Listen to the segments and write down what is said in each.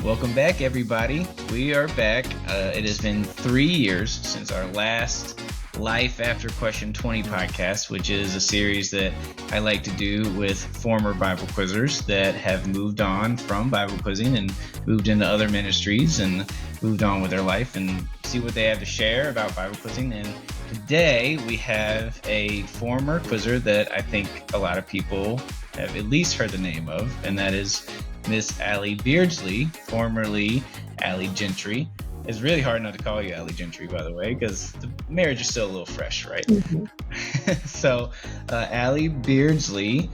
Welcome back, everybody. We are back. It has been 3 years since our last Life After Question 20 podcast, which is a series that I like to do with former Bible quizzers that have moved on from Bible quizzing and moved into other ministries and moved on with their life and see what they have to share about Bible quizzing. And today we have a former quizzer that I think a lot of people have at least heard the name of, and that is Miss Ally Beardsley, formerly Ally Gentry. It's really hard not to call you Ally Gentry, by the way, because the marriage is still a little fresh, right? Mm-hmm. So, Ally Beardsley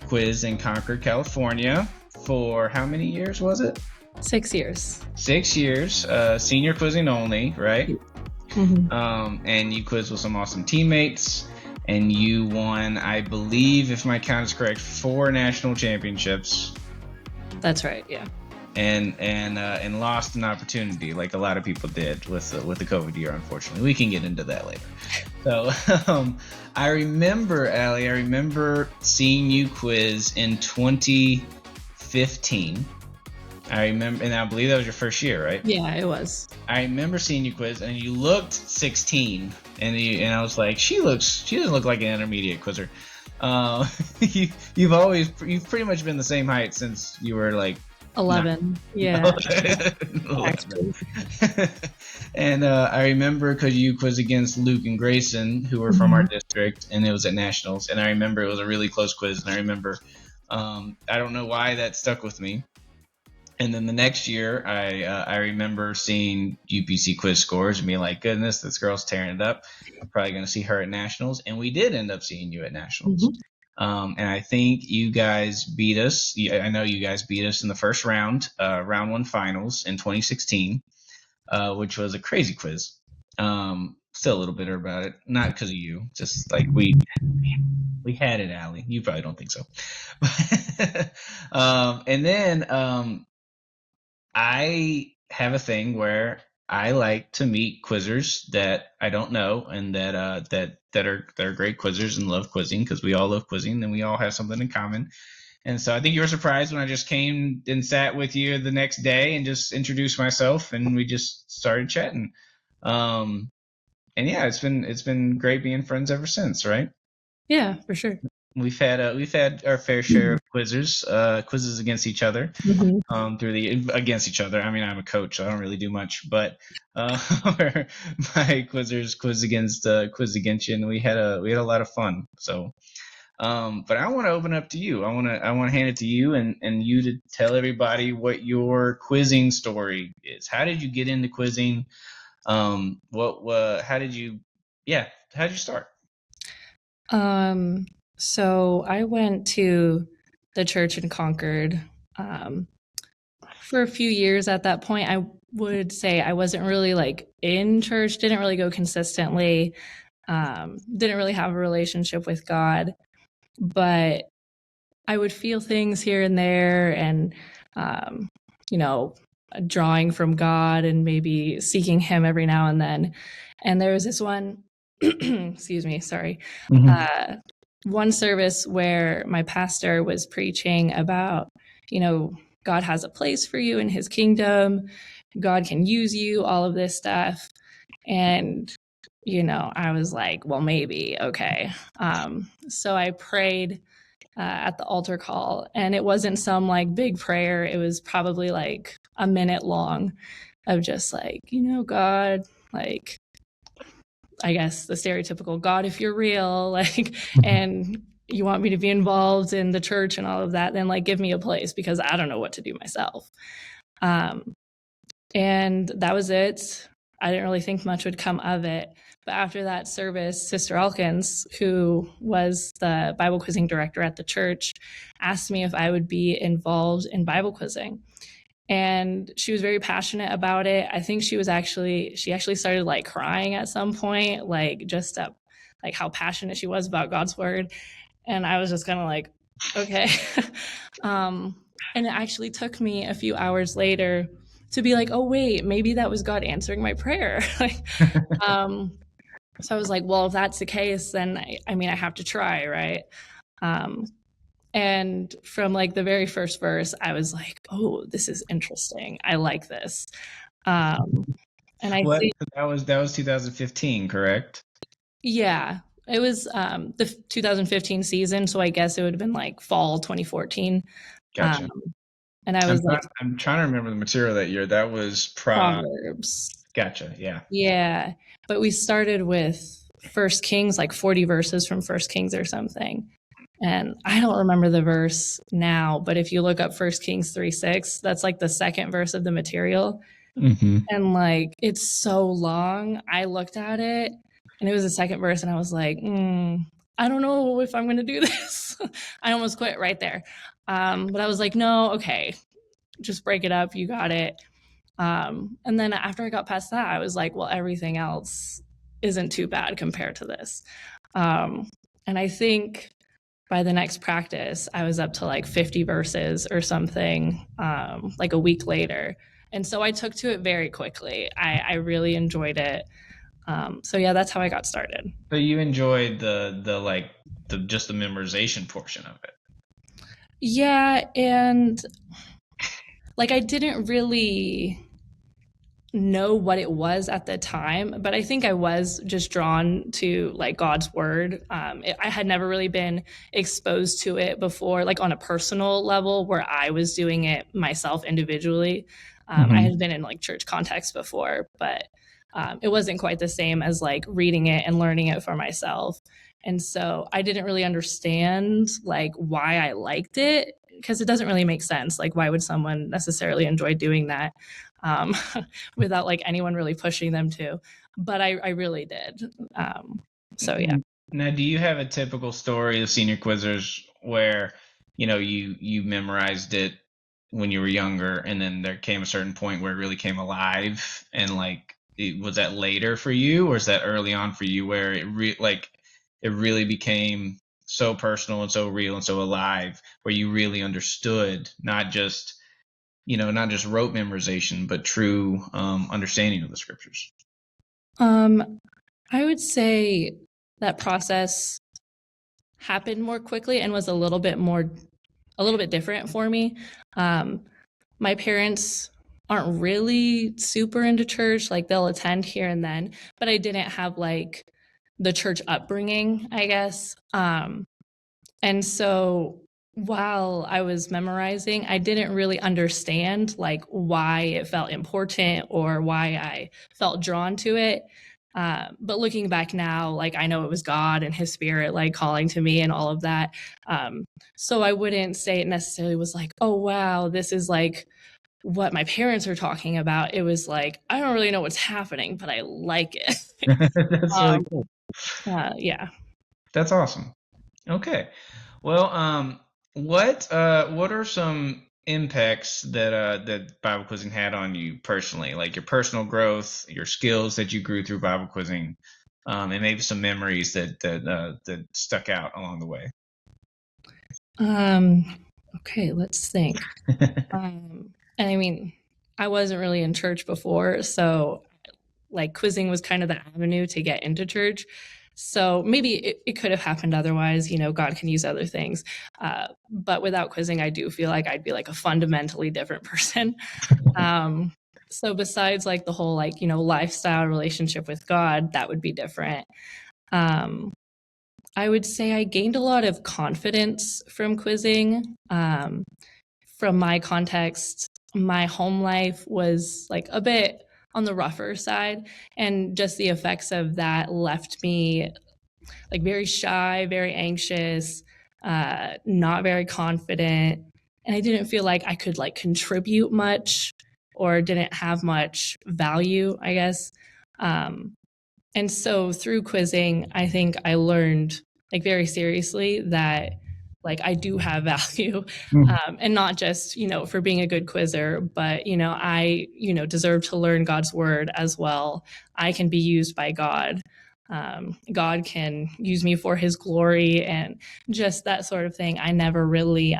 quizzed in Concord, California for how many years was it? 6 years. 6 years, senior quizzing only, right? Mm-hmm. And you quizzed with some awesome teammates. And you won, I believe, if my count is correct, 4 national championships. That's right, yeah. And lost an opportunity, like a lot of people did with the COVID year. Unfortunately, we can get into that later. So I remember, Ally. I remember seeing you quiz in 2015. I remember, and I believe that was your first year, right? Yeah, it was. I remember seeing you quiz, and you looked 16, and I was like, she doesn't look like an intermediate quizzer. You've pretty much been the same height since you were like 11. Yeah. 11. And I remember because you quizzed against Luke and Grayson, who were from our district, and it was at nationals. And I remember it was a really close quiz, and I remember I don't know why that stuck with me. And then the next year, I remember seeing UPC quiz scores and being like, goodness, this girl's tearing it up. I'm probably going to see her at nationals. And we did end up seeing you at nationals. Mm-hmm. And I think you guys beat us. I know you guys beat us in the first round, round 1 finals in 2016, which was a crazy quiz. Still a little bitter about it. Not because of you, just like we had it, Ally. You probably don't think so. And then I have a thing where I like to meet quizzers that I don't know and that are great quizzers and love quizzing, because we all love quizzing and we all have something in common. And so I think you were surprised when I just came and sat with you the next day and just introduced myself, and we just started chatting. And yeah, it's been great being friends ever since, right? Yeah, for sure. We've had our fair share of quizzes against each other. Against each other. I mean, I'm a coach, so I don't really do much, but my quizzers quiz against you, and we had a lot of fun. So, but I want to open up to you. I want to hand it to you, and you to tell everybody what your quizzing story is. How did you get into quizzing? How did you start? So I went to the church in Concord for a few years. At that point, I would say I wasn't really like in church, didn't really go consistently, didn't really have a relationship with God, but I would feel things here and there, and drawing from God and maybe seeking Him every now and then. And there was this one excuse me, sorry. One service where my pastor was preaching about, God has a place for you in His kingdom. God can use you, all of this stuff. And, I was like, well, maybe, okay. So I prayed at the altar call, and it wasn't some like big prayer. It was probably like a minute long of just like, God, like, I guess the stereotypical God, if you're real, like, and you want me to be involved in the church and all of that, then like give me a place, because I don't know what to do myself. And that was it. I didn't really think much would come of it. But after that service, Sister Elkins, who was the Bible quizzing director at the church, asked me if I would be involved in Bible quizzing. And she was very passionate about it. I think she actually started like crying at some point, like just like how passionate she was about God's word. And I was just kind of like, okay. And it actually took me a few hours later to be like, oh wait, maybe that was God answering my prayer. So I was like, well, if that's the case, then I have to try, right? And from like the very first verse, I was like, oh, this is interesting. I like this. And I What think, that was 2015, correct? yeah, it was the 2015 season. So I guess it would have been like fall 2014. Um, Gotcha. and I I'm was like, trying, I'm trying to remember the material that year. That was Proverbs. gotcha. Yeah. Yeah. But we started with First Kings, like 40 verses from First Kings or something. And I don't remember the verse now, but if you look up First Kings 3:6, that's like the second verse of the material. Mm-hmm. And like it's so long. I looked at it and it was the second verse, and I was like, I don't know if I'm going to do this. I almost quit right there. But I was like, no, okay, just break it up. You got it. And then after I got past that, I was like, well, everything else isn't too bad compared to this. And I think by the next practice, I was up to like 50 verses or something, like a week later. And so I took to it very quickly. I really enjoyed it. So yeah, that's how I got started. So you enjoyed the like the just the memorization portion of it. Yeah, and like I didn't really know what it was at the time, but I think I was just drawn to like God's word. I had never really been exposed to it before, like on a personal level, where I was doing it myself individually. I Mm-hmm. had been in like church context before, but it wasn't quite the same as like reading it and learning it for myself. And so I didn't really understand like why I liked it, because it doesn't really make sense. Like, why would someone necessarily enjoy doing that? Um, without like anyone really pushing them to. But I really did. So yeah. Now, do you have a typical story of senior quizzers where, you memorized it when you were younger, and then there came a certain point where it really came alive, and like, was that later for you, or is that early on for you, where it really became so personal and so real and so alive, where you really understood not just rote memorization, but true understanding of the scriptures? Um, I would say that process happened more quickly and was a little bit different for me. Um, my parents aren't really super into church. Like they'll attend here and then, but I didn't have like the church upbringing, I guess. And so while I was memorizing, I didn't really understand like why it felt important or why I felt drawn to it. But looking back now, like I know it was God and His Spirit like calling to me and all of that. Um, so I wouldn't say it necessarily was like, oh wow, this is like what my parents are talking about. It was like I don't really know what's happening, but I like it. That's really um, cool. yeah. That's awesome. Okay. Well, what are some impacts that Bible quizzing had on you personally, like your personal growth, your skills that you grew through Bible quizzing, and maybe some memories that stuck out along the way? Um, okay, let's think. And I mean, I wasn't really in church before, so like quizzing was kind of the avenue to get into church. So maybe it could have happened otherwise. God can use other things. But without quizzing, I do feel like I'd be like a fundamentally different person. Um, so besides like the whole like, lifestyle relationship with God, that would be different. Um, I would say I gained a lot of confidence from quizzing. From my context, my home life was like a bit on the rougher side, and just the effects of that left me like very shy, very anxious, not very confident, and I didn't feel like I could like contribute much or didn't have much value, I guess. Um, and so through quizzing, I think I learned like very seriously that like I do have value, and not just for being a good quizzer, but I deserve to learn God's word as well. I can be used by God. God can use me for His glory and just that sort of thing. I never really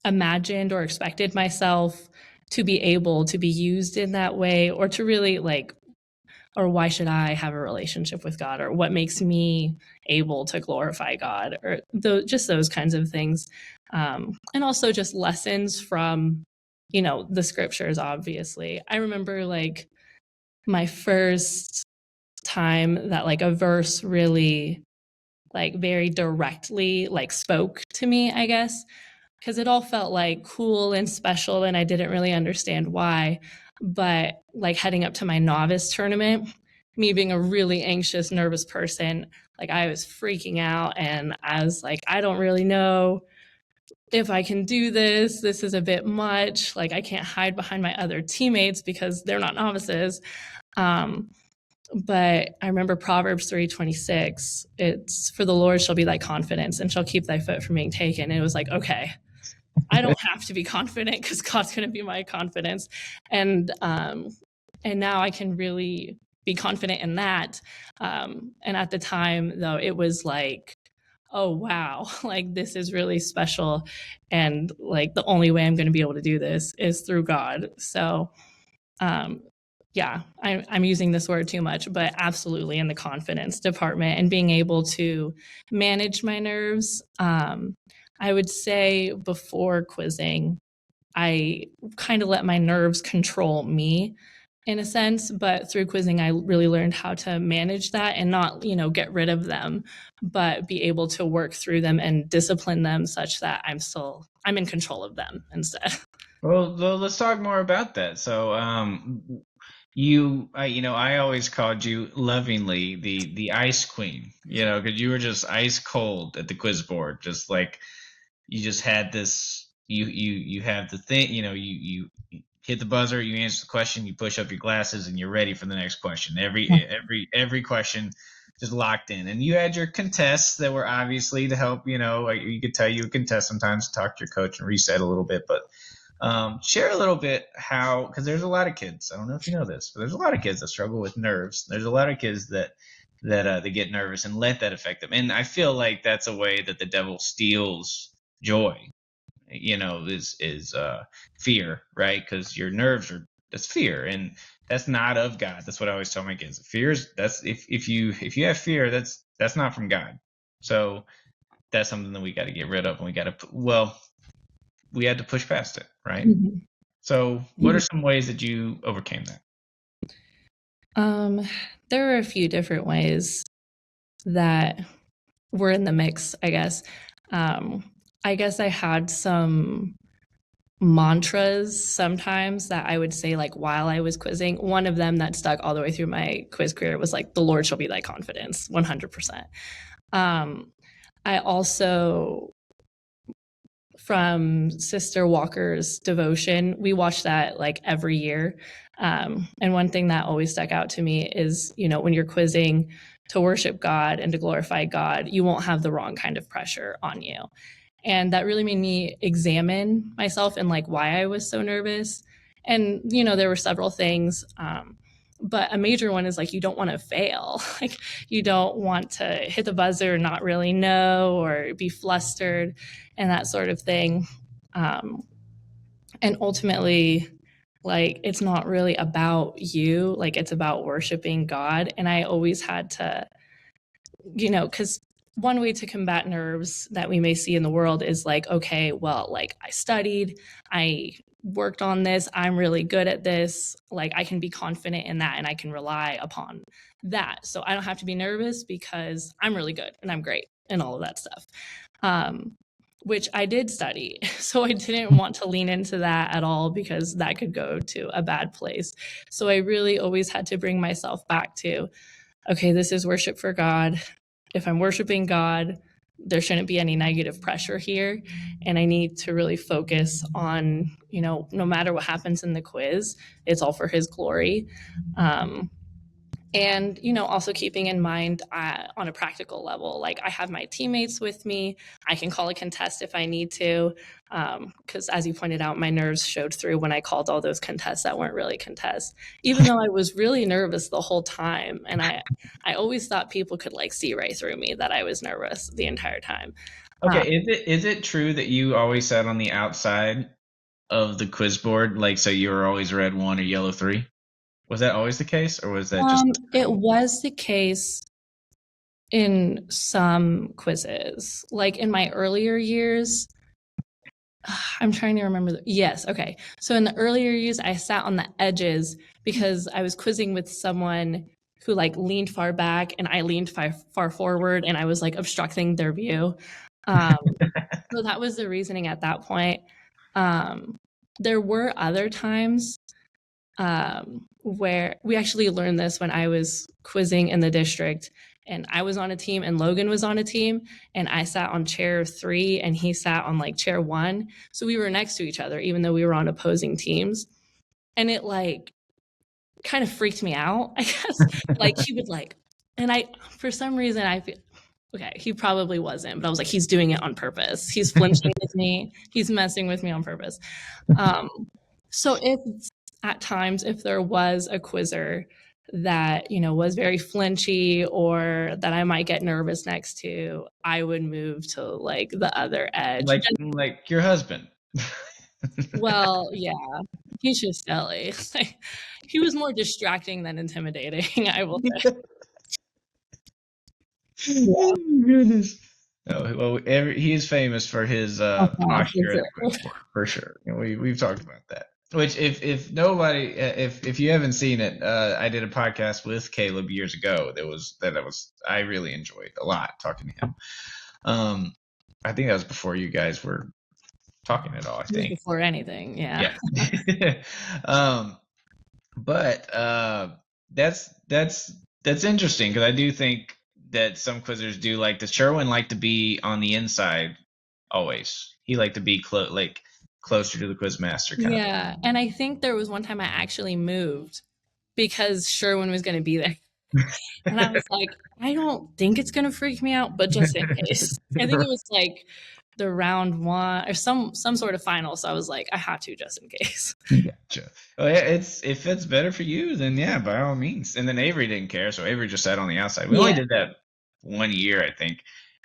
imagined or expected myself to be able to be used in that way or to really like or why should I have a relationship with God, or what makes me able to glorify God, or just those kinds of things. And also just lessons from, the scriptures, obviously. I remember like my first time that like a verse really like very directly like spoke to me, I guess, because it all felt like cool and special and I didn't really understand why. But like heading up to my novice tournament, me being a really anxious, nervous person, like I was freaking out and I was like, I don't really know if I can do this. This is a bit much. Like I can't hide behind my other teammates because they're not novices. Um, but I remember Proverbs 3:26. It's for the Lord shall be thy confidence and shall keep thy foot from being taken. And it was like, okay, I don't have to be confident because God's going to be my confidence, and now I can really be confident in that. And at the time, though, it was like, oh wow, like this is really special, and like the only way I'm going to be able to do this is through God. So, um, yeah, I'm using this word too much, but absolutely in the confidence department and being able to manage my nerves. I would say before quizzing, I kind of let my nerves control me in a sense, but through quizzing, I really learned how to manage that and not, get rid of them, but be able to work through them and discipline them such that I'm in control of them instead. Well, let's talk more about that. So, I always called you lovingly the ice queen, because you were just ice cold at the quiz board, just like you just had this. You have the thing, you hit the buzzer, you answer the question, you push up your glasses, and you're ready for the next question. Every question just locked in, and you had your contests that were obviously to help. Like you could tell you would contest sometimes, talk to your coach and reset a little bit, but. Share a little bit how, because there's a lot of kids. I don't know if you know this, but there's a lot of kids that struggle with nerves. There's a lot of kids that they get nervous and let that affect them. And I feel like that's a way that the devil steals joy. Is fear, right? Because your nerves that's fear, and that's not of God. That's what I always tell my kids. That's if you have fear, that's not from God. So that's something that we got to get rid of, and we had to push past it, right? Mm-hmm. So, what are some ways that you overcame that? There were a few different ways that were in the mix, I guess. I guess I had some mantras sometimes that I would say like while I was quizzing. One of them that stuck all the way through my quiz career was like, the Lord shall be thy confidence, 100%. I also, from Sister Walker's devotion, we watch that like every year. And one thing that always stuck out to me is, when you're quizzing to worship God and to glorify God, you won't have the wrong kind of pressure on you. And that really made me examine myself and like why I was so nervous. And, there were several things. But a major one is like you don't want to fail. Like you don't want to hit the buzzer and not really know or be flustered and that sort of thing. And ultimately, like it's not really about you, like it's about worshiping God. And I always had to, because one way to combat nerves that we may see in the world is like, okay, well, like I studied, I worked on this, I'm really good at this, like I can be confident in that and I can rely upon that. So I don't have to be nervous because I'm really good and I'm great and all of that stuff. Which I did study. So I didn't want to lean into that at all because that could go to a bad place. So I really always had to bring myself back to, okay, this is worship for God. If I'm worshiping God, there shouldn't be any negative pressure here. And I need to really focus on, no matter what happens in the quiz, it's all for his glory. And, also keeping in mind on a practical level, like I have my teammates with me. I can call a contest if I need to. Because as you pointed out, my nerves showed through when I called all those contests that weren't really contests, even though I was really nervous the whole time. And I always thought people could like see right through me that I was nervous the entire time. Okay, is it true that you always sat on the outside of the quiz board, like so you were always red 1 or yellow 3? Was that always the case, or was that just It was the case in some quizzes. Like in my earlier years, I'm trying to remember. Yes, okay. So in the earlier years, I sat on the edges because I was quizzing with someone who like leaned far back and I leaned far forward and I was like obstructing their view. Um, so that was the reasoning at that point. There were other times where we actually learned this when I was quizzing in the district. And I was on a team and Logan was on a team, and I sat on chair 3 and he sat on like chair 1. So we were next to each other, even though we were on opposing teams. And it like kind of freaked me out, I guess. Like he would like, and I, for some reason, I feel, okay, he probably wasn't, but I was like, he's doing it on purpose. He's flinching with me. He's messing with me on purpose. So if at times, if there was a quizzer that, you know, was very flinchy or that I might get nervous next to, I would move to like the other edge. like your husband? Well, yeah, he's just silly. He was more distracting than intimidating, I will say. Yeah. Oh, goodness. Oh, well, he is famous for his posture for sure. You know, we've talked about that. Which, if nobody, if you haven't seen it, I did a podcast with Caleb years ago. I really enjoyed a lot talking to him. I think that was before you guys were talking at all. I think before anything, yeah. But that's interesting because I do think that some quizzers do like this. Sherwin liked to be on the inside always. He liked to be closer to the quiz master. Yeah, and I think there was one time I actually moved because Sherwin was going to be there. And I was like, I don't think it's going to freak me out, but just in case. I think it was like the round 1 or some sort of final. So I was like, I had to just in case. Gotcha. Well, yeah, if it's better for you, then yeah, by all means. And then Avery didn't care, so Avery just sat on the outside. We only did that 1 year, I think.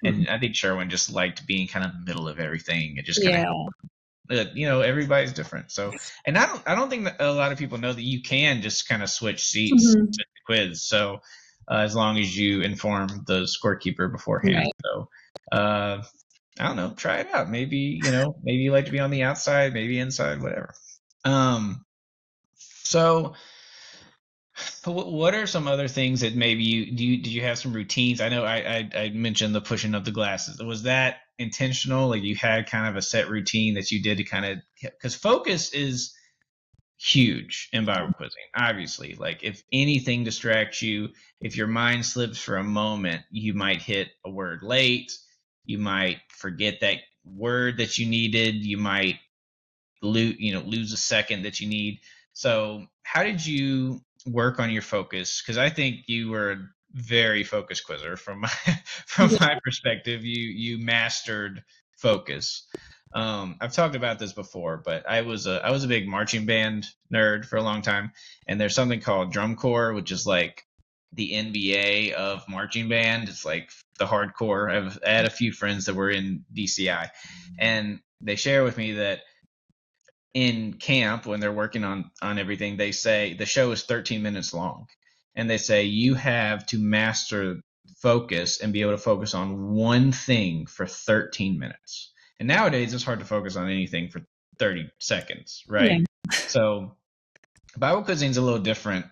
And I think Sherwin just liked being kind of in the middle of everything. It just kind of, you know, everybody's different. So, and I don't think that a lot of people know that you can just kind of switch seats with the quiz. So, as long as you inform the scorekeeper beforehand. Right. So, I don't know, try it out. Maybe, you know, maybe you like to be on the outside, maybe inside, whatever. So what are some other things that maybe did you have some routines? I know I mentioned the pushing of the glasses. Was that intentional? Like you had kind of a set routine that you did to kind of, because focus is huge in Bible quizzing, obviously. Like if anything distracts you, if your mind slips for a moment, you might hit a word late, you might forget that word that you needed, you might lose a second that you need. So how did you work on your focus? Because I think you were a very focused quizzer from my perspective. You mastered focus. I've talked about this before, but I was a big marching band nerd for a long time, and there's something called drum corps, which is like the NBA of marching band. It's like the hardcore. I had a few friends that were in DCI, and they share with me that in camp when they're working on everything, they say the show is 13 minutes long, and they say you have to master focus and be able to focus on one thing for 13 minutes. And nowadays it's hard to focus on anything for 30 seconds, right? Yeah. So Bible quizzing is a little different,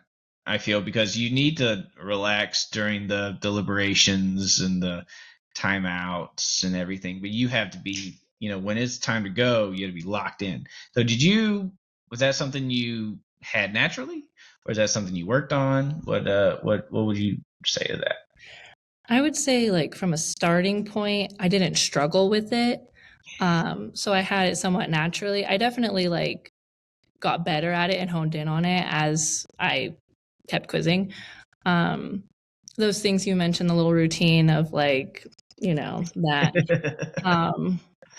I feel, because you need to relax during the deliberations and the timeouts and everything, but you have to be, when it's time to go, you have to be locked in. So was that something you had naturally, or is that something you worked on? What would you say to that? I would say, like, from a starting point, I didn't struggle with it. So I had it somewhat naturally. I definitely got better at it and honed in on it as I kept quizzing. Those things you mentioned, the little routine of that.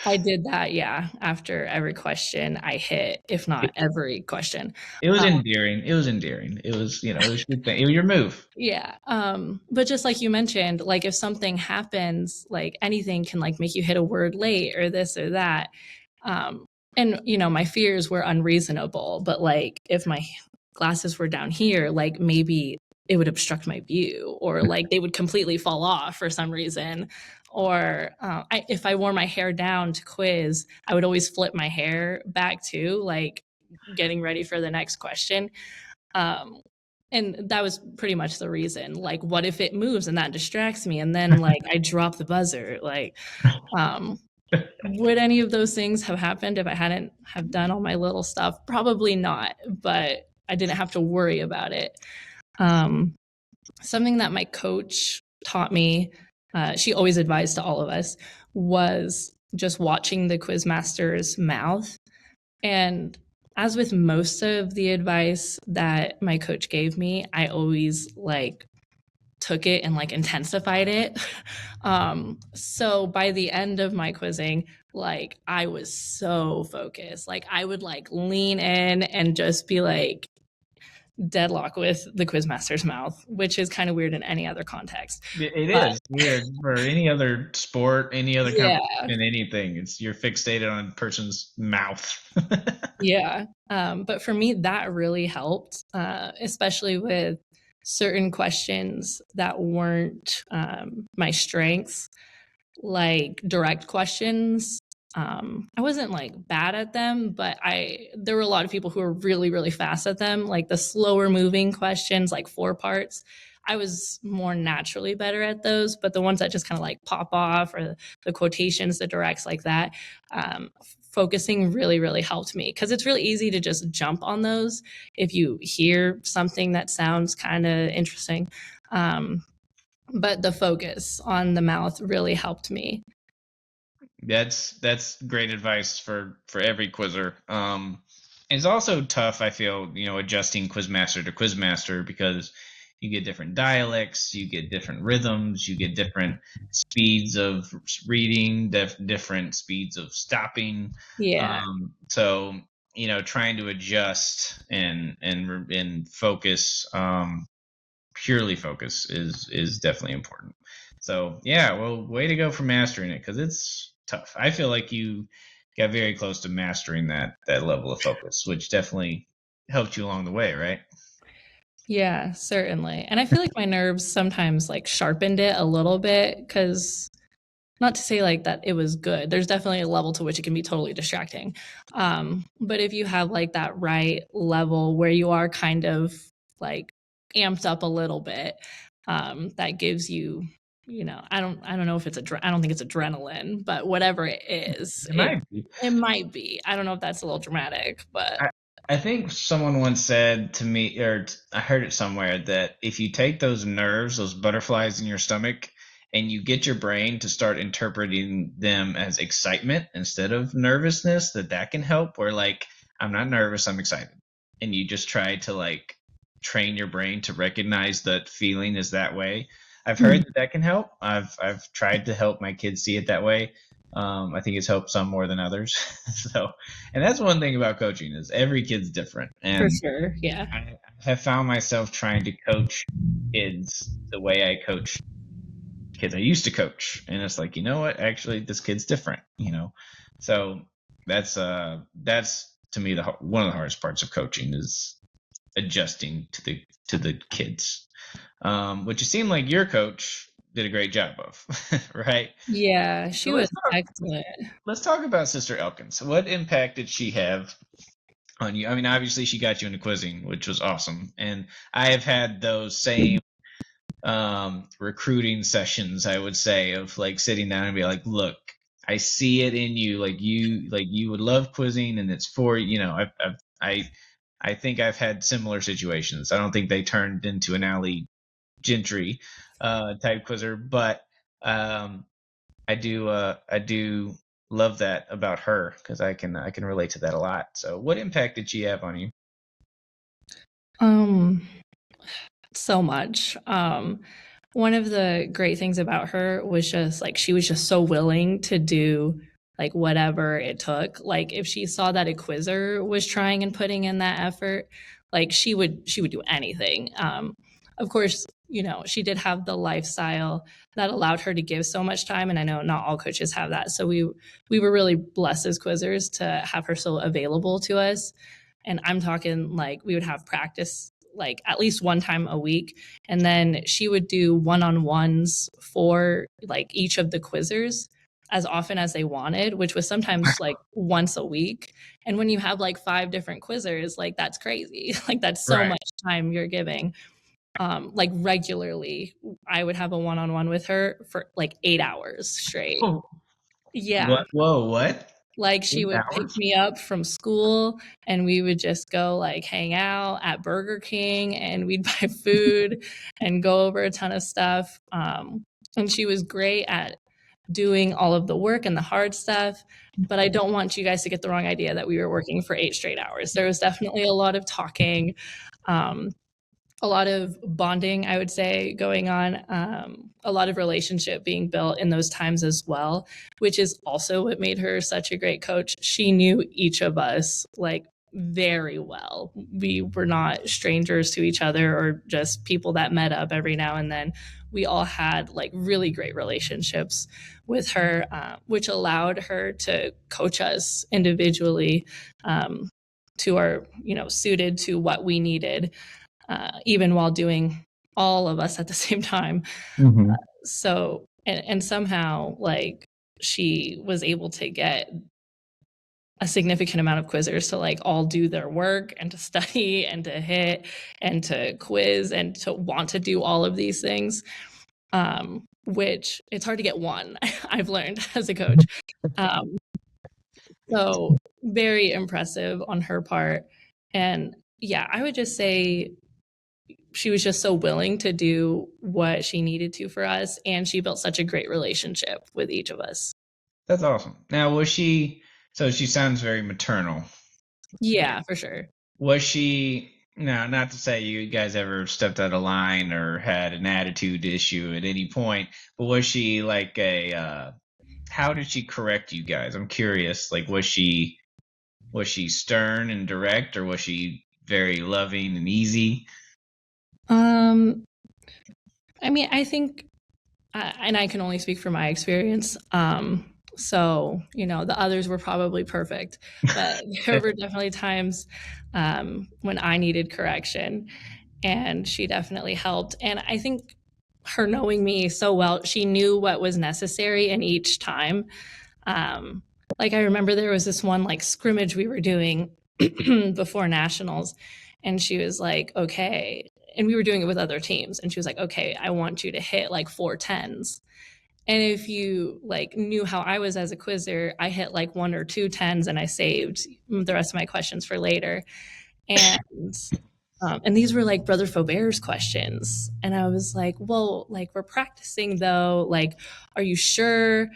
I did that, yeah. After every question I hit, if not every question. It was endearing. It was endearing. It was, it was your thing. It was your move. Yeah. But just like you mentioned, if something happens, anything can make you hit a word late or this or that. And my fears were unreasonable, but if my glasses were down here, like maybe it would obstruct my view, or like they would completely fall off for some reason. Or if I wore my hair down to quiz, I would always flip my hair back too, like getting ready for the next question. And that was pretty much the reason. Like, what if it moves and that distracts me? And then like I drop the buzzer. Like, would any of those things have happened if I hadn't have done all my little stuff? Probably not, but I didn't have to worry about it. Something that my coach taught me, she always advised to all of us, was just watching the quizmaster's mouth. And as with most of the advice that my coach gave me, I always like took it and like intensified it. So by the end of my quizzing, like I was so focused. Like I would like lean in and just be like deadlock with the quizmaster's mouth, which is kind of weird in any other context. It But is weird for any other sport, any other yeah, competition, anything. It's you're fixated on a person's mouth. yeah. But for me, that really helped, especially with certain questions that weren't my strengths, like direct questions. I wasn't like bad at them, but there were a lot of people who were really, really fast at them. Like the slower moving questions, like 4 parts, I was more naturally better at those. But the ones that just kind of like pop off, or the quotations, the directs like that, focusing really, really helped me, because it's really easy to just jump on those if you hear something that sounds kind of interesting. But the focus on the mouth really helped me. That's great advice for every quizzer. It's also tough, I feel, adjusting quizmaster to quizmaster, because you get different dialects, you get different rhythms, you get different speeds of reading, different speeds of stopping. Yeah. So trying to adjust and focus, purely focus is definitely important. So yeah, well, way to go for mastering it, because it's tough. I feel like you got very close to mastering that level of focus, which definitely helped you along the way, right? Yeah, certainly. And I feel like my nerves sometimes like sharpened it a little bit, because not to say like that it was good. There's definitely a level to which it can be totally distracting. But if you have like that right level where you are kind of like amped up a little bit, that gives you, I don't know if I don't think it's adrenaline, but whatever it is, It might be. it might be. I don't know if that's a little dramatic, but I think someone once said to me, or I heard it somewhere, that if you take those nerves, those butterflies in your stomach, and you get your brain to start interpreting them as excitement instead of nervousness, that can help. Where like, I'm not nervous, I'm excited. And you just try to like train your brain to recognize that feeling is that way. I've heard that can help. I've tried to help my kids see it that way. I think it's helped some more than others. So, and that's one thing about coaching, is every kid's different. for And sure, yeah. I have found myself trying to coach kids the way I coach kids I used to coach. And it's like, you know what? Actually, this kid's different. So that's to me one of the hardest parts of coaching, is adjusting to the kids. Which it seemed like your coach did a great job of, right? Yeah, So she was excellent. let's talk about Sister Elkins. What impact did she have on you? I mean, obviously she got you into quizzing, which was awesome, and I have had those same recruiting sessions, I would say, of like sitting down and be like, look, I see it in you, like you would love quizzing, and it's for I think I've had similar situations. I don't think they turned into an Ally Gentry type quizzer, but I do love that about her, because I can relate to that a lot. So what impact did she have on you? Um, so much. One of the great things about her was just like she was just so willing to do like whatever it took. Like if she saw that a quizzer was trying and putting in that effort, like she would do anything. Of course, she did have the lifestyle that allowed her to give so much time, and I know not all coaches have that. So we were really blessed as quizzers to have her so available to us. And I'm talking like we would have practice like at least one time a week. And then she would do one-on-ones for like each of the quizzers as often as they wanted, which was sometimes like once a week. And when you have like 5 different quizzers, like that's crazy. Like that's so Right. much time you're giving. Like regularly, I would have a one-on-one with her for like 8 hours straight. Oh, Yeah. what? Whoa, what? Like she 8 would pick hours? me up from school and we would just go like hang out at Burger King and we'd buy food and go over a ton of stuff. And she was great at doing all of the work and the hard stuff. But I don't want you guys to get the wrong idea that we were working for 8 straight hours. There was definitely a lot of talking. A lot of bonding, I would say, going on, a lot of relationship being built in those times as well, which is also what made her such a great coach. She knew each of us like very well. We were not strangers to each other or just people that met up every now and then. We all had like really great relationships with her, which allowed her to coach us individually to our, suited to what we needed. Even while doing all of us at the same time. Mm-hmm. So, and somehow, like, she was able to get a significant amount of quizzers to like all do their work and to study and to hit and to quiz and to want to do all of these things, which it's hard to get one, I've learned as a coach. So very impressive on her part. And yeah, I would just say she was just so willing to do what she needed to for us, and she built such a great relationship with each of us. That's awesome. Now, was she, so she sounds very maternal. Yeah, for sure. Was she, now, not to say you guys ever stepped out of line or had an attitude issue at any point, but was she like how did she correct you guys? I'm curious. Like, was she stern and direct, or was she very loving and easy? Um, I mean, I think, and I can only speak from my experience. So, the others were probably perfect, but there were definitely times when I needed correction, and she definitely helped. And I think her knowing me so well, she knew what was necessary in each time. Um, like I remember there was this one like scrimmage we were doing before nationals, and she was like, "Okay," and we were doing it with other teams, and she was like, "Okay, I want you to hit like 4 10s." And if you like knew how I was as a quizzer, I hit like 1 or 2 10s, and I saved the rest of my questions for later. And and these were like Brother Faubert's questions, and I was like, "Well, like we're practicing though. Like, are you sure?"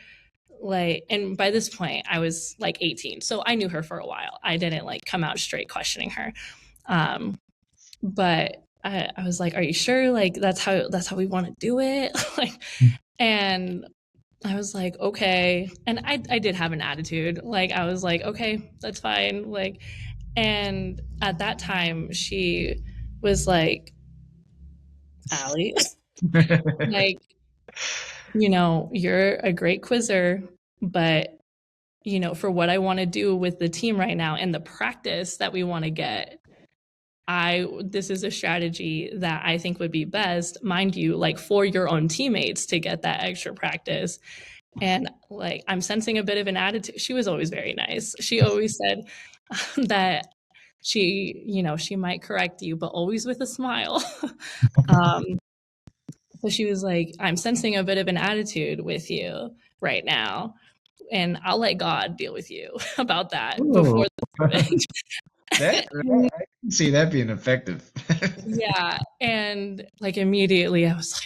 Like, and by this point I was like 18, so I knew her for a while. I didn't like come out straight questioning her, but I was like, are you sure like that's how we want to do it? Like, and I was like, okay. And I did have an attitude, like I was like, okay, that's fine, like. And at that time she was like, Ally, like, you're a great quizzer, but for what I want to do with the team right now and the practice that we want to get, this is a strategy that I think would be best, mind you, like for your own teammates to get that extra practice. And like, I'm sensing a bit of an attitude. She was always very nice. She always said that she might correct you, but always with a smile. um, so she was like, I'm sensing a bit of an attitude with you right now, and I'll let God deal with you about that Ooh, before the that and, I can see that being effective. yeah, and like immediately I was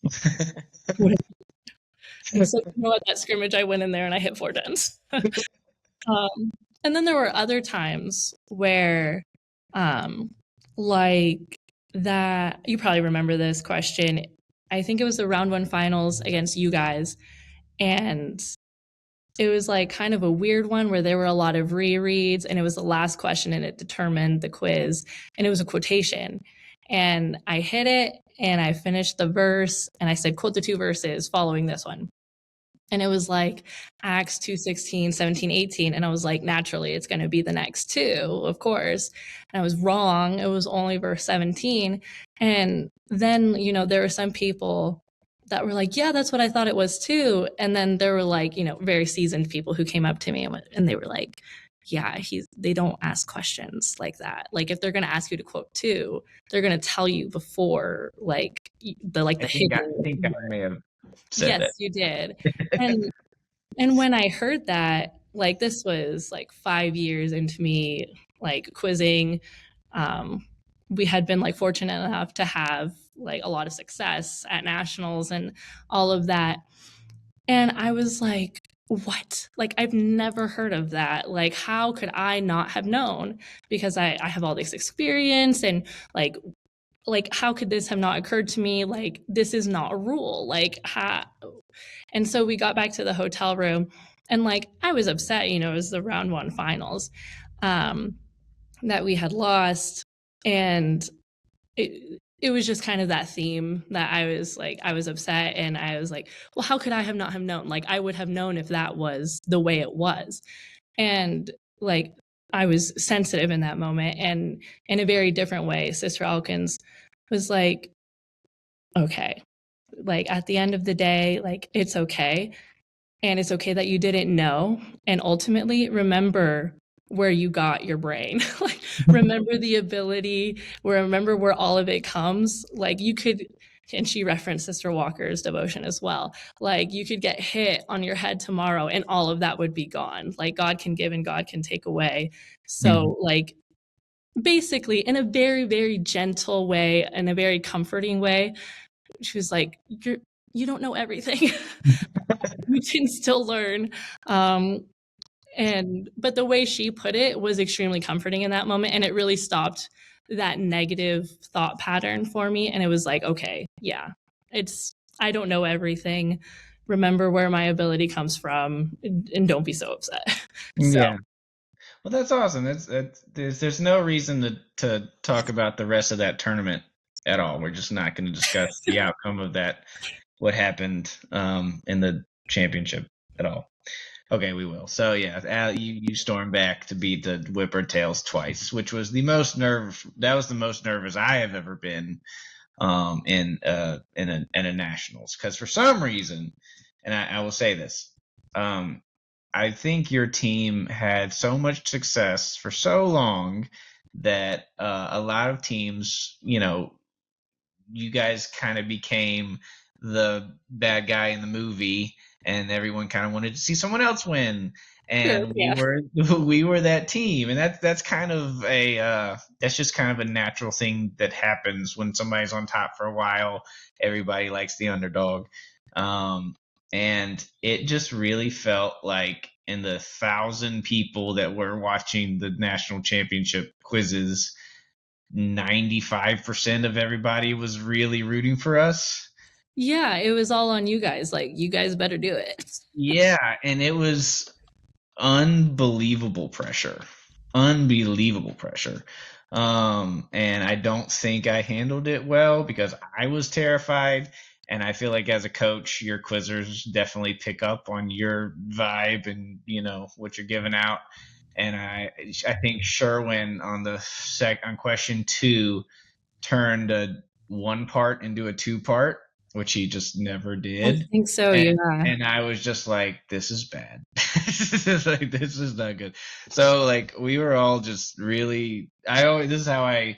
like, what? And so at that scrimmage I went in there and I hit 4 10s. um, and then there were other times where um, like that, you probably remember this question. I think it was the round 1 finals against you guys, and it was like kind of a weird one where there were a lot of rereads, and it was the last question and it determined the quiz, and it was a quotation, and I hit it and I finished the verse and I said, quote the 2 verses following this one. And it was like Acts 2:16, 17, 18. And I was like, naturally, it's going to be the next two, of course. And I was wrong. It was only verse 17. And then, you know, there were some people that were like, yeah, that's what I thought it was too. And then there were like, you know, very seasoned people who came up to me and they were like, yeah, they don't ask questions like that. Like if they're going to ask you to quote two, they're going to tell you before like the I think I hidden. may have said that. Yes, you did. And and when I heard that, like this was like 5 years into me like quizzing. Um, we had been like fortunate enough to have like a lot of success at nationals and all of that. And I was like, what? Like, I've never heard of that. Like, how could I not have known? Because I have all this experience and like how could this have not occurred to me? Like, this is not a rule. Like, how? And so we got back to the hotel room and like I was upset, you know, it was the round one finals um, that we had lost. And it was just kind of that theme that I was upset and I was like, well, how could I have not have known? Like I would have known if that was the way it was. And like I was sensitive in that moment. And in a very different way, Sister Elkins was like, okay, like at the end of the day, like it's okay. And it's okay that you didn't know. And ultimately, remember where you got your brain. Like, remember the ability, remember where all of it comes. Like, you could, and she referenced Sister Walker's devotion as well. Like, you could get hit on your head tomorrow and all of that would be gone. Like, God can give and God can take away. So, like, basically, in a very, very gentle way, in a very comforting way, she was like, you don't know everything. You can still learn. But the way she put it was extremely comforting in that moment. And it really stopped that negative thought pattern for me. And it was like, okay, yeah, I don't know everything. Remember where my ability comes from and don't be so upset. So, Yeah. Well, that's awesome. There's no reason to talk about the rest of that tournament at all. We're just not going to discuss the outcome of that, what happened in the championship at all. Okay, we will. So yeah, Al, you stormed back to beat the Whipper-Tails twice, which was the most nervous I have ever been in a nationals. Because for some reason, and I will say this, I think your team had so much success for so long that a lot of teams, you know, you guys kind of became the bad guy in the movie, and everyone kind of wanted to see someone else win. sure, And we yeah. were we were that team, and that's kind of that's just kind of a natural thing that happens when somebody's on top for a while. Everybody likes the underdog, and it just really felt like in the 1,000 people that were watching the national championship quizzes, 95% of everybody was really rooting for us. Yeah, it was all on you guys. Like, you guys better do it. Yeah, and it was unbelievable pressure. Unbelievable pressure. And I don't think I handled it well because I was terrified. And I feel like as a coach, your quizzers definitely pick up on your vibe and you know what you're giving out. And I think Sherwin on question two turned a one part into a two part, which he just never I did. think so, And yeah. and I was just like, this is bad. Like this is not good. So like we were all just really I always this is how I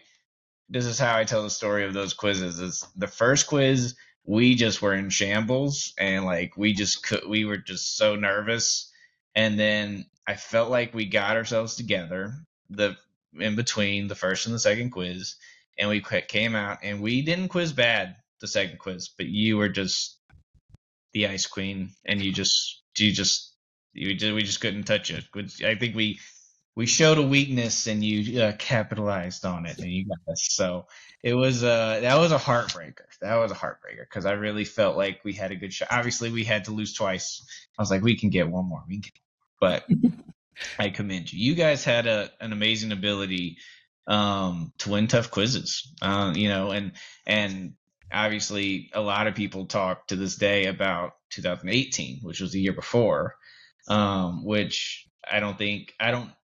tell the story of those quizzes. Is the first quiz we just were in shambles and like we were just so nervous, and then I felt like we got ourselves together the in between the first and the second quiz, and we came out and we didn't quiz bad the second quiz, but you were just the ice queen, and we just couldn't touch it. I think we showed a weakness and you capitalized on it and you got us. So it was that was a heartbreaker. That was a heartbreaker because I really felt like we had a good shot. Obviously, we had to lose twice. I was like, we can get one more. We can get, but I commend you. You guys had an amazing ability to win tough quizzes. You know, and obviously a lot of people talk to this day about 2018, which was the year before, which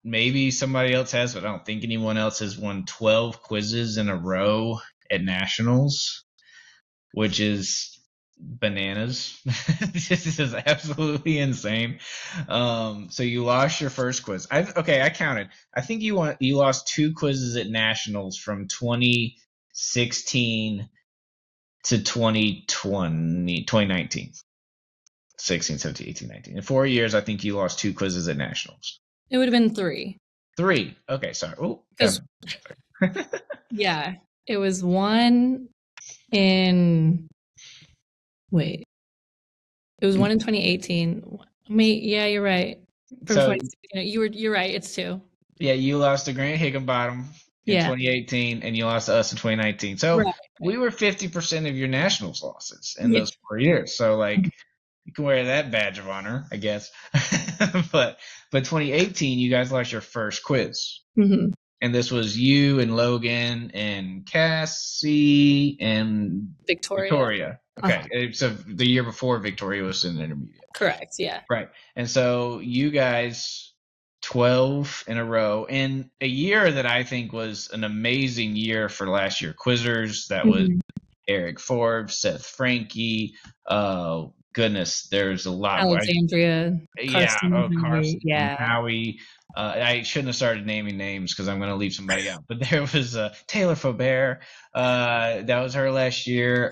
maybe somebody else has, but I don't think anyone else has won 12 quizzes in a row at nationals, which is bananas. This is absolutely insane. So you lost your first quiz. I counted. I think you lost 2 quizzes at nationals from 2016 to 2019. 16, 17, 18, 19. In 4 years, I think you lost 2 quizzes at nationals. It would have been 3. 3. Okay, sorry. Oh, yeah, it was 1 in. Wait, it was 1 in 2018. Yeah, you're right. So You're right. It's 2. yeah, you lost to Grant Higginbottom in 2018, and you lost to us in 2019. So we were 50% of your nationals losses in those 4 years. So like, you can wear that badge of honor, I guess. but 2018, you guys lost your first quiz. Mm-hmm. And this was you and Logan and Cassie and Victoria. Okay. So the year before, Victoria was in intermediate. Correct. Yeah. Right. And so you guys 12 in a row in a year that I think was an amazing year for last year quizzers. That was Eric Forbes, Seth Frankie. Goodness, there's a lot. Alexandria. Carson, yeah. Howie. I shouldn't have started naming names because I'm going to leave somebody out. But there was Taylor Faubert. That was her last year.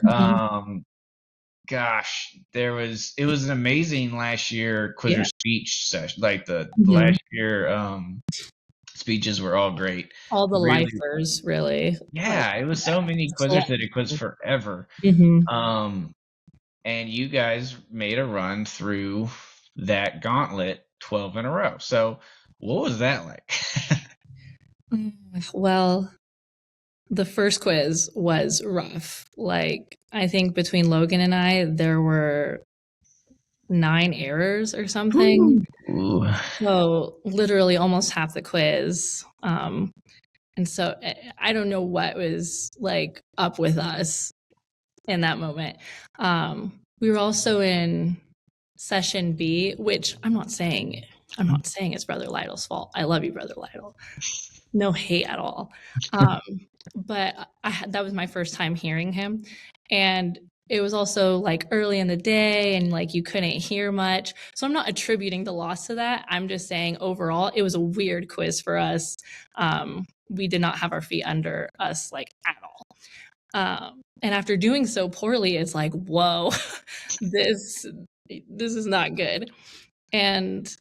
Gosh, it was an amazing last year quizzer speech session. Like the last year speeches were all great. All the lifers, really. Yeah, it was so many quizzers that it quizzed forever. And you guys made a run through that gauntlet 12 in a row. So what was that like? Well, the first quiz was rough. Like, I think between Logan and I, there were 9 errors or something. Ooh. So literally almost half the quiz. And so I don't know what was like up with us in that moment. We were also in session B, which I'm not saying it's Brother Lytle's fault. I love you, Brother Lytle. No hate at all. But that was my first time hearing him. And it was also like early in the day and like you couldn't hear much. So I'm not attributing the loss to that. I'm just saying overall, it was a weird quiz for us. We did not have our feet under us like at all. And after doing so poorly, it's like, whoa, this is not good. And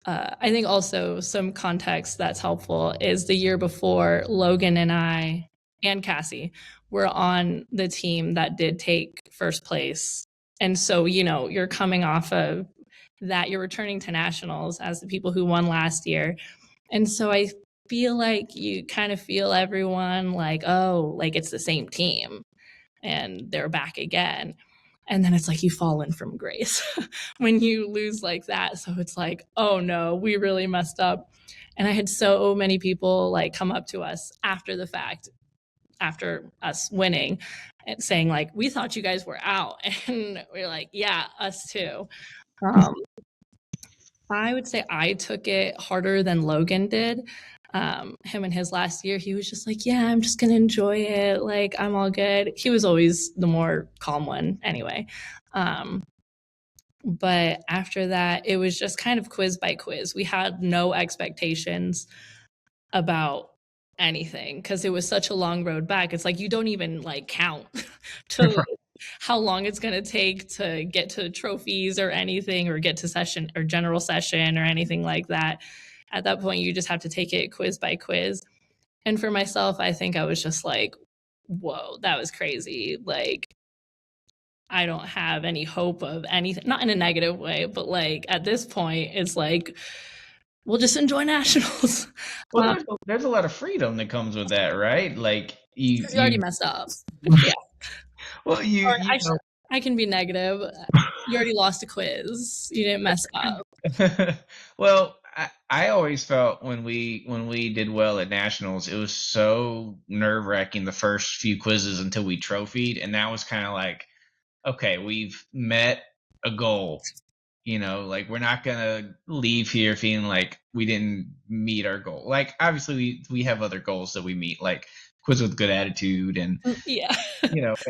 I think also some context that's helpful is the year before, Logan and I and Cassie were on the team that did take first place. And so, you're coming off of that, you're returning to nationals as the people who won last year. And so I feel like you kind of feel everyone like, oh, like it's the same team and they're back again. And then it's like you've fallen from grace when you lose like that. So it's like, oh no, we really messed up. And I had so many people like come up to us after the fact, after us winning, and saying like, we thought you guys were out. And we're like, yeah, us too. I would say I took it harder than Logan did. Him in his last year, he was just like, yeah, I'm just gonna enjoy it, like I'm all good. He was always the more calm one anyway. But after that, it was just kind of quiz by quiz. We had no expectations about anything because it was such a long road back. It's like you don't even like count to how long it's going to take to get to trophies or anything, or get to session or general session or anything like that. At that point, you just have to take it quiz by quiz. And for myself, I think I was just like, whoa, that was crazy. Like, I don't have any hope of anything, not in a negative way, but like at this point, it's like, we'll just enjoy nationals. Well, there's a lot of freedom that comes with that, right? Like you already messed up. Yeah. Well, I can be negative. You already lost a quiz. You didn't mess up. Well, I always felt when we did well at nationals, it was so nerve-wracking the first few quizzes until we trophied, and that was kind of like, okay, we've met a goal. Like we're not gonna leave here feeling like we didn't meet our goal. Like obviously we have other goals that we meet, like quiz with good attitude and Yeah.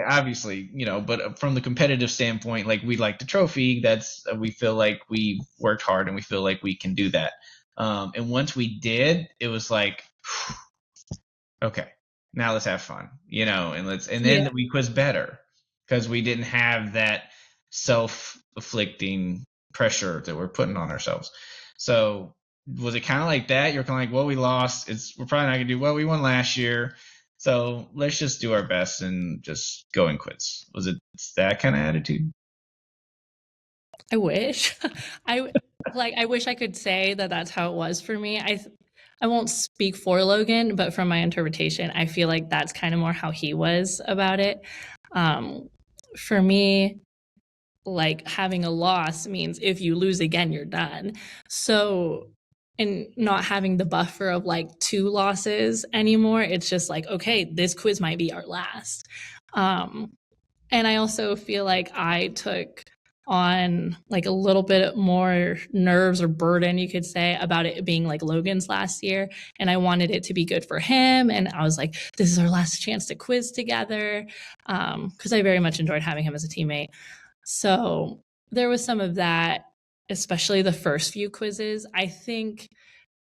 obviously, but from the competitive standpoint, like we like the trophy. That's we feel like we worked hard and we feel like we can do that. And once we did, it was like, okay, now let's have fun, and Yeah. then we quiz better because we didn't have that self-afflicting pressure that we're putting on ourselves. So was it kind of like that? You're kind of like, well, we lost. We're probably not gonna do well. We won last year, so let's just do our best and just go and quiz. Was it that kind of attitude? I wish. I wish I could say that that's how it was for me. I won't speak for Logan, but from my interpretation, I feel like that's kind of more how he was about it. Um, for me, like having a loss means if you lose again, you're done. So, and not having the buffer of like 2 losses anymore, it's just like, okay, this quiz might be our last. Um, and I also feel like I took on like a little bit more nerves or burden, you could say, about it being like Logan's last year. And I wanted it to be good for him. And I was like, this is our last chance to quiz together. Because I very much enjoyed having him as a teammate. So there was some of that, especially the first few quizzes. I think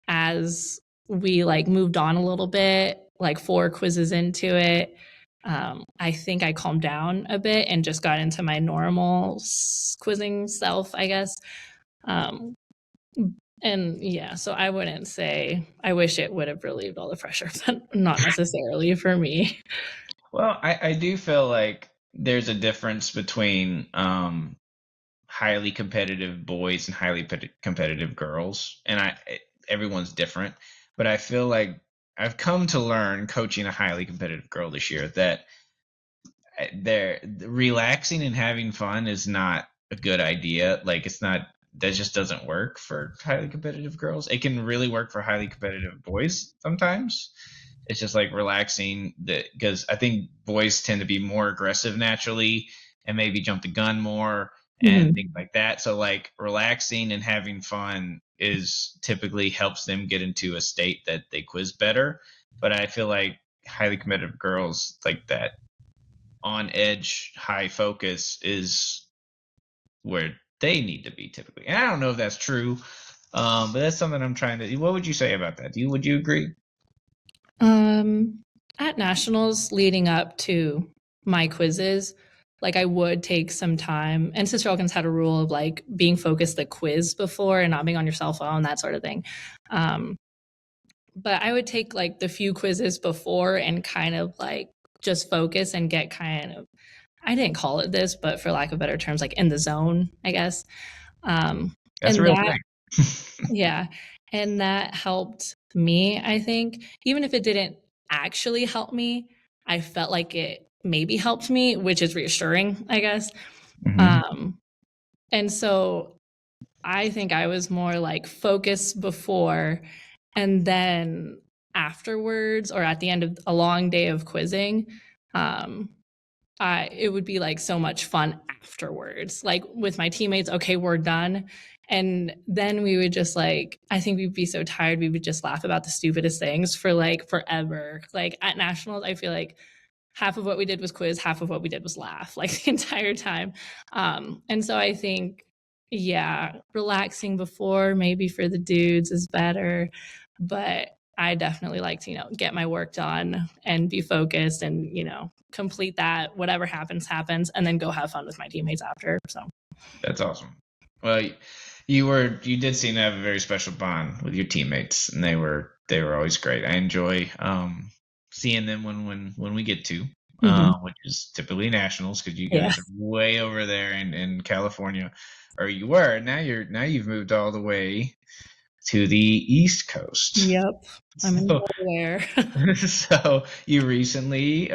as we like moved on a little bit, like 4 quizzes into it, I think I calmed down a bit and just got into my normal quizzing self, I guess. Um, and yeah, so I wouldn't say I wish it would have relieved all the pressure, but not necessarily for me. Well, I do feel like there's a difference between highly competitive boys and highly competitive girls, and everyone's different. But I feel like I've come to learn coaching a highly competitive girl this year that they're relaxing and having fun is not a good idea. Like it's not that just doesn't work for highly competitive girls. It can really work for highly competitive boys sometimes. It's just like relaxing because I think boys tend to be more aggressive naturally and maybe jump the gun more and Mhm. things like that. So like relaxing and having fun is typically helps them get into a state that they quiz better. But I feel like highly competitive girls like that on edge high focus is where they need to be typically. And I don't know if that's true, but that's something I'm trying to. What would you say about that? Would you agree? Um, at nationals leading up to my quizzes, like I would take some time. And Sister Elkins had a rule of like being focused the quiz before and not being on your cell phone, that sort of thing. Um, but I would take like the few quizzes before and kind of like just focus and get kind of, I didn't call it this, but for lack of better terms, like in the zone, I guess. That's a And real that thing. yeah. And that helped me, I think. Even if it didn't actually help me, I felt like it maybe helped me, which is reassuring, I guess. Hmm. Um, and so I think I was more like focused before and then afterwards or at the end of a long day of quizzing, um, it would be like so much fun afterwards, like with my teammates. Okay, we're done. And then we would just like, I think we'd be so tired, we would just laugh about the stupidest things for like forever. Like at nationals, I feel like half of what we did was quiz, half of what we did was laugh, like the entire time. And so I think, yeah, relaxing before maybe for the dudes is better, but I definitely like to, get my work done and be focused and, complete that. Whatever happens, happens, and then go have fun with my teammates after. So, That's awesome. Well, you did seem to have a very special bond with your teammates, and they were always great. I enjoy seeing them when we get to, mhm. which is typically nationals because you Yeah. guys are way over there in California, or you were. Now you've moved all the way to the East Coast. Yep. I'm in So Delaware. so you recently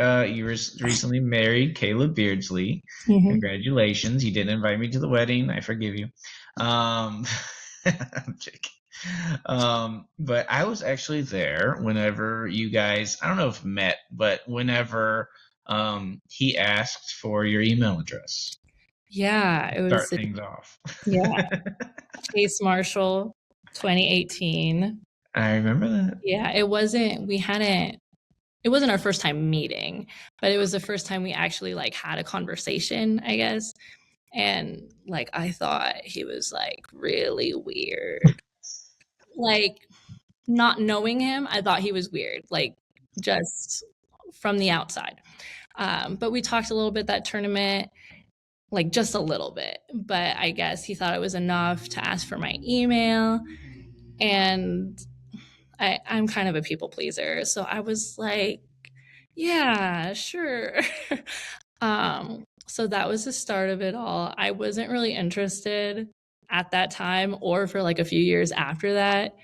married Caleb Beardsley. Mhm. Congratulations. You didn't invite me to the wedding. I forgive you. Um I'm joking. But I was actually there whenever you guys, I don't know if met, but whenever he asked for your email address. Yeah, it was Start things off. yeah, Chase Marshall 2018. I remember that. Yeah, it wasn't our first time meeting, but it was the first time we actually like had a conversation, I guess. And like I thought he was like really weird. Like not knowing him, I thought he was weird, like just from the outside. But we talked a little bit that tournament, like just a little bit. But I guess he thought it was enough to ask for my email. And I'm kind of a people pleaser. So I was like, yeah, sure. So that was the start of it all. I wasn't really interested at that time or for like a few years after that.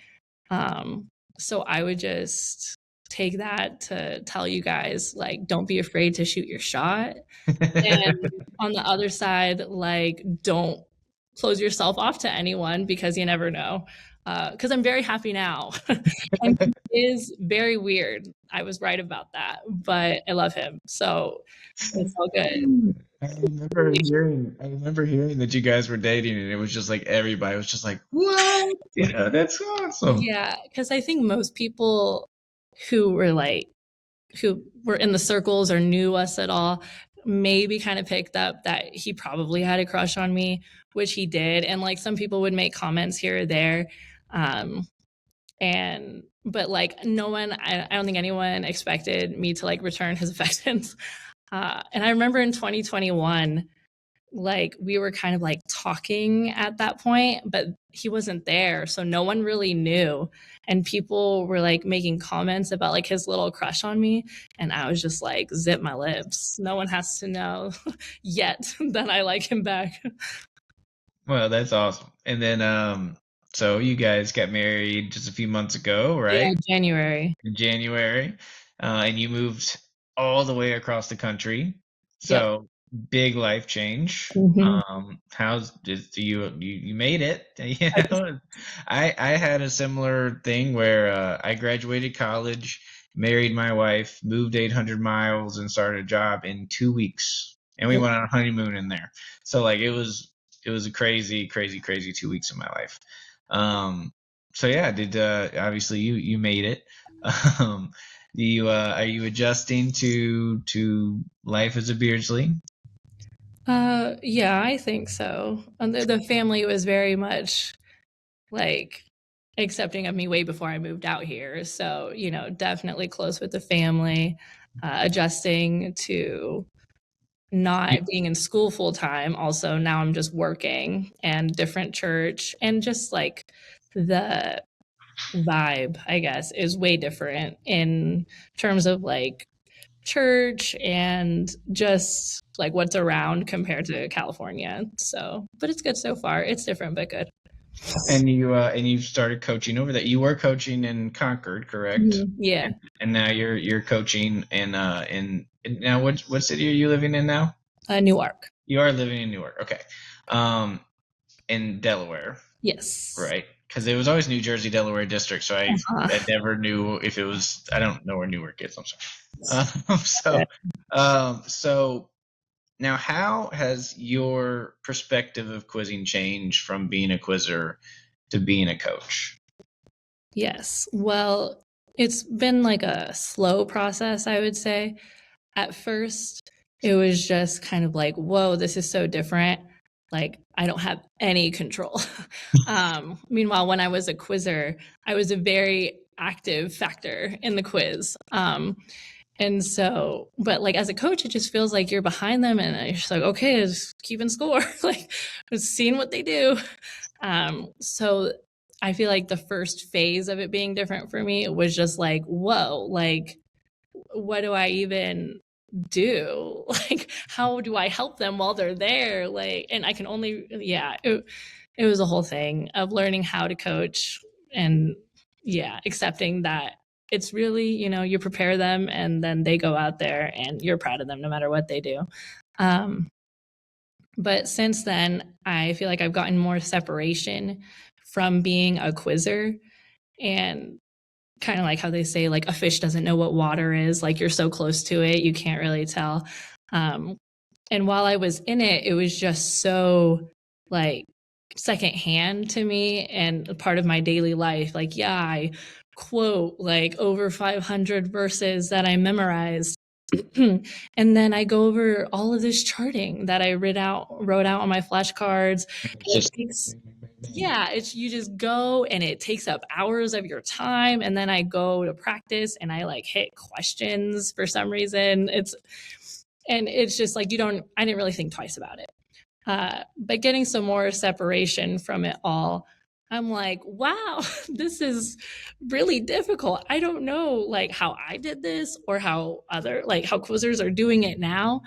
Um, so I would just take that to tell you guys, like, don't be afraid to shoot your shot. And on the other side, like, don't close yourself off to anyone because you never know. Because I'm very happy now. And he is very weird. I was right about that, but I love him. So it's all good. I remember hearing that you guys were dating, and it was just like everybody was just like, "What?" That's awesome. Yeah, because I think most people who were like, who were in the circles or knew us at all maybe kind of picked up that he probably had a crush on me, which he did. And like some people would make comments here or there. Um, but like no one, I don't think anyone expected me to like return his affections. And I remember in 2021, like we were kind of like talking at that point, but he wasn't there. So no one really knew. And people were like making comments about like his little crush on me. And I was just like, zip my lips. No one has to know yet that I like him back. Well, that's awesome. And then, so you guys got married just a few months ago, Yeah, right? January. In January, and you moved all the way across the country. Yep. So big life change. Mm-hmm. How's just you made it? You know, I had a similar thing where I graduated college, married my wife, moved 800 miles, and started a job in 2 weeks, and we Yeah. went on a honeymoon in there. So like it was a crazy, crazy, crazy 2 weeks of my life. Um, so yeah, did obviously you made it. Um, you are you adjusting to life as a Beardsley? Yeah, I think so. And the family was very much like accepting of me way before I moved out here. So, definitely close with the family, adjusting to not being in school full time. Also, now I'm just working and different church, and just like the vibe, I guess, is way different in terms of like church and just like what's around compared to California. So, but it's good so far. It's different, but good. And you started coaching over that. You were coaching in Concord, correct? Yeah, And now you're coaching in now what city are you living in now? Newark. You are living in Newark. Okay. Um, in Delaware, Yes. right? Because it was always New Jersey, Delaware district, so I Uh-huh. never knew if it was. I don't know where Newark is. I'm sorry. Good. So now, how has your perspective of quizzing changed from being a quizzer to being a coach? Yes. Well, it's been like a slow process, I would say. At first, it was just kind of like, whoa, this is so different. Like, I don't have any control. Meanwhile, when I was a quizzer, I was a very active factor in the quiz. And so, but like as a coach, it just feels like you're behind them and you're just like, okay, just keeping score, like just seeing what they do. So I feel like the first phase of it being different for me was just like, whoa, like, what do I even do? Like, how do I help them while they're there? Like, and I can only, yeah, it was a whole thing of learning how to coach and, yeah, accepting that it's really, you prepare them and then they go out there and you're proud of them no matter what they do. Um, but since then, I feel like I've gotten more separation from being a quizzer, and kind of like how they say, like, a fish doesn't know what water is. Like, you're so close to it, you can't really tell. Um, And while I was in it, it was just so like secondhand to me and part of my daily life. Like, yeah, I quote like over 500 verses that I memorized. And then I go over all of this charting that I wrote out on my flashcards. It's It just takes, yeah, it's you just go and it takes up hours of your time. And then I go to practice and I like hit questions for some reason. It's just like I didn't really think twice about it. But getting some more separation from it all, I'm like, wow, this is really difficult. I don't know like how I did this or how how quizzers are doing it now.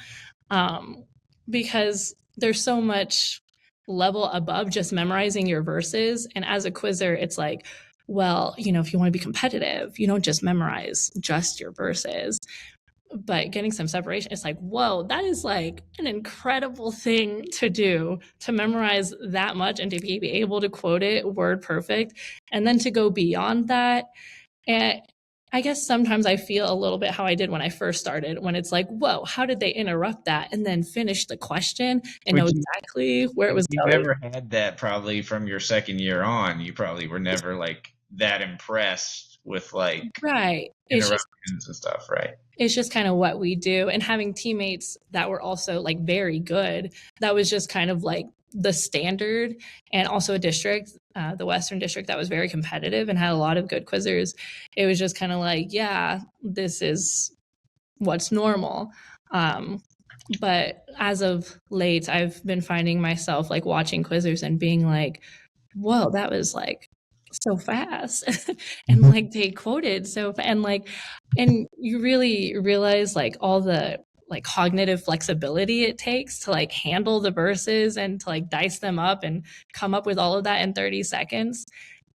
Um, because there's so much level above just memorizing your verses. And as a quizzer, it's like, well, if you want to be competitive, you don't just memorize just your verses, but getting some separation. It's like, whoa, that is like an incredible thing to do, to memorize that much and to be able to quote it word perfect, and then to go beyond that. And I guess sometimes I feel a little bit how I did when I first started, when it's like, whoa, how did they interrupt that and then finish the question and know which exactly where it if was you've going? ever had that probably from your second year on, you probably were never like that impressed with like Right. interruptions and stuff, right? It's just kind of what we do. And having teammates that were also like very good, that was just kind of like the standard. And also a district, the Western district, that was very competitive and had a lot of good quizzers. It was just kind of like, yeah, this is what's normal. Um, but as of late, I've been finding myself like watching quizzers and being like, whoa, that was like so fast. And like they quoted and like, and you really realize like all the like cognitive flexibility it takes to like handle the verses and to like dice them up and come up with all of that in 30 seconds.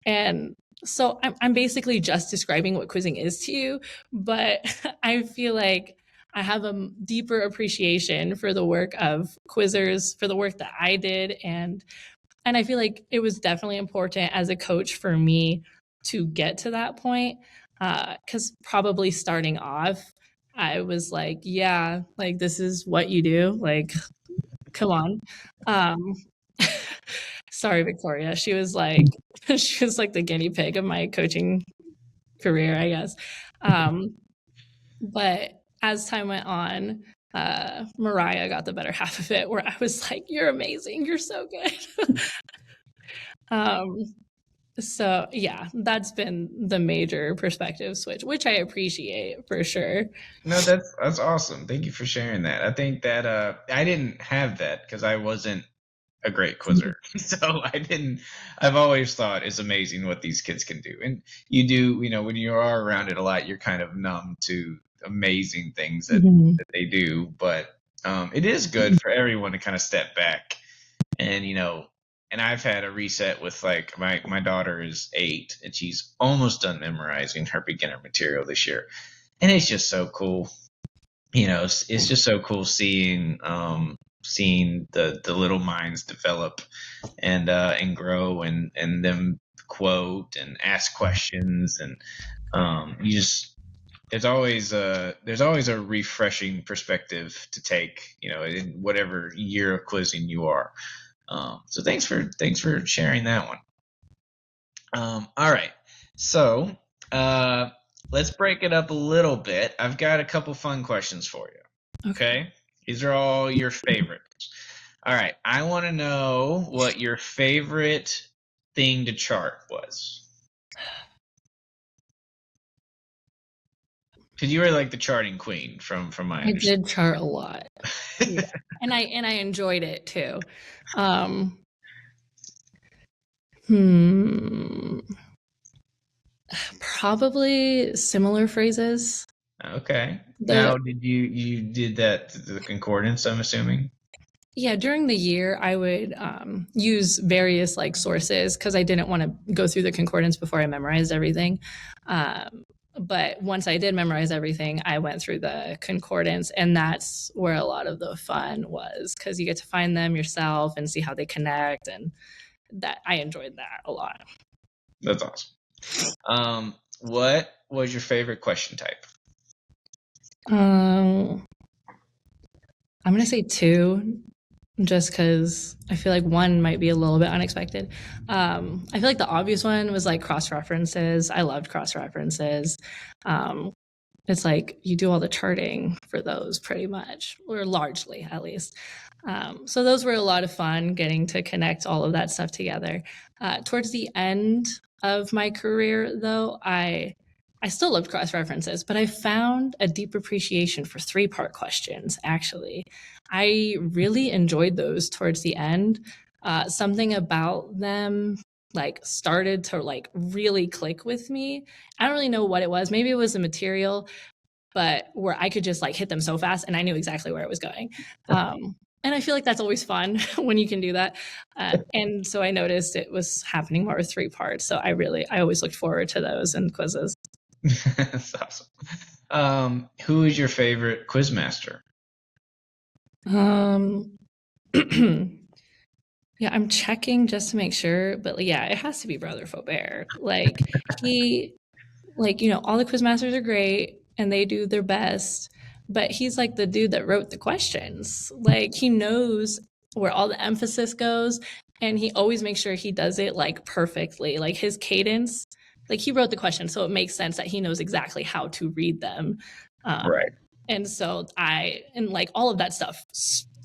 And so I'm basically just describing what quizzing is to you, but I feel like I have a deeper appreciation for the work of quizzers, for the work that I did, and I feel like it was definitely important as a coach for me to get to that point. Because probably starting off, I was like, yeah, like this is what you do. Like, come on. Um, sorry, Victoria. She was like the guinea pig of my coaching career, I guess. Um, but as time went on, Mariah got the better half of it, where I was like, "You're amazing. You're so good." um, so yeah, that's been the major perspective switch, which I appreciate for sure. No, that's awesome. Thank you for sharing that. I think that I didn't have that because I wasn't a great quizzer. So I've always thought it's amazing what these kids can do. And you do, when you are around it a lot, you're kind of numb to amazing things Mhm. that they do. But it is good for everyone to kind of step back and, and I've had a reset with like my daughter is 8 and she's almost done memorizing her beginner material this year. And it's just so cool. It's just so cool seeing the little minds develop and grow and them quote and ask questions and you just there's always a refreshing perspective to take in whatever year of quizzing you are. So thanks for sharing that one. All right, so uh, let's break it up a little bit. I've got a couple fun questions for you. Okay, these are all your favorites. All right, I want to know what your favorite thing to chart was. Because you were like the charting queen from my I understanding. did chart a lot. Yeah. And I enjoyed it too. Um, hmm, probably similar phrases. Okay. The Now, did you did that to the concordance? I'm assuming. Yeah, during the year, I would use various like sources because I didn't want to go through the concordance before I memorized everything. Um, but once I did memorize everything, I went through the concordance, and that's where a lot of the fun was because you get to find them yourself and see how they connect, and that I enjoyed that a lot. That's awesome. What was your favorite question type? Um, I'm going to say two, just because I feel like one might be a little bit unexpected. I feel like the obvious one was like cross references. I loved cross references. Um, it's like you do all the charting for those pretty much, or largely at least. So those were a lot of fun getting to connect all of that stuff together. Towards the end of my career, though, I still loved cross references, but I found a deep appreciation for 3-part questions. Actually, I really enjoyed those towards the end. Something about them like started to like really click with me. I don't really know what it was. Maybe it was the material, but where I could just like hit them so fast and I knew exactly where it was going. And I feel like that's always fun when you can do that. And so I noticed it was happening more with 3 parts. So I always looked forward to those and quizzes. That's awesome. Who is your favorite quizmaster? Um, yeah, I'm checking just to make sure, but yeah, it has to be Brother Faubert. Like he like, all the quiz masters are great and they do their best, but he's like the dude that wrote the questions. Like he knows where all the emphasis goes and he always makes sure he does it like perfectly. Like his cadence, like he wrote the question, so it makes sense that he knows exactly how to read them. Um, Right. and so and like all of that stuff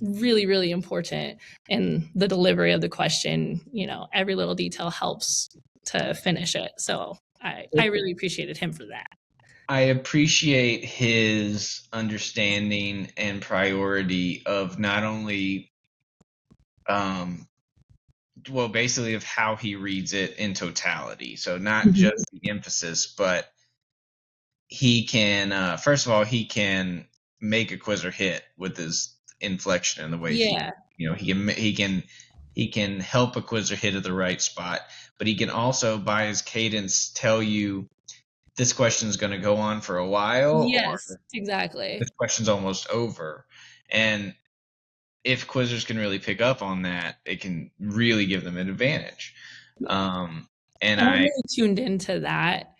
really, really important in the delivery of the question. Every little detail helps to finish it. So I really appreciated him for that. I appreciate his understanding and priority of not only, um, well, basically of how he reads it in totality. So not Mhm. just the emphasis, but he can, first of all, he can make a quizzer hit with his inflection and the way he, Yeah. he can help a quizzer hit at the right spot, but he can also, by his cadence, tell you this question is going to go on for a while, or Yes, exactly. this question's almost over. And if quizzers can really pick up on that, it can really give them an advantage. Um, and And I I, really tuned into that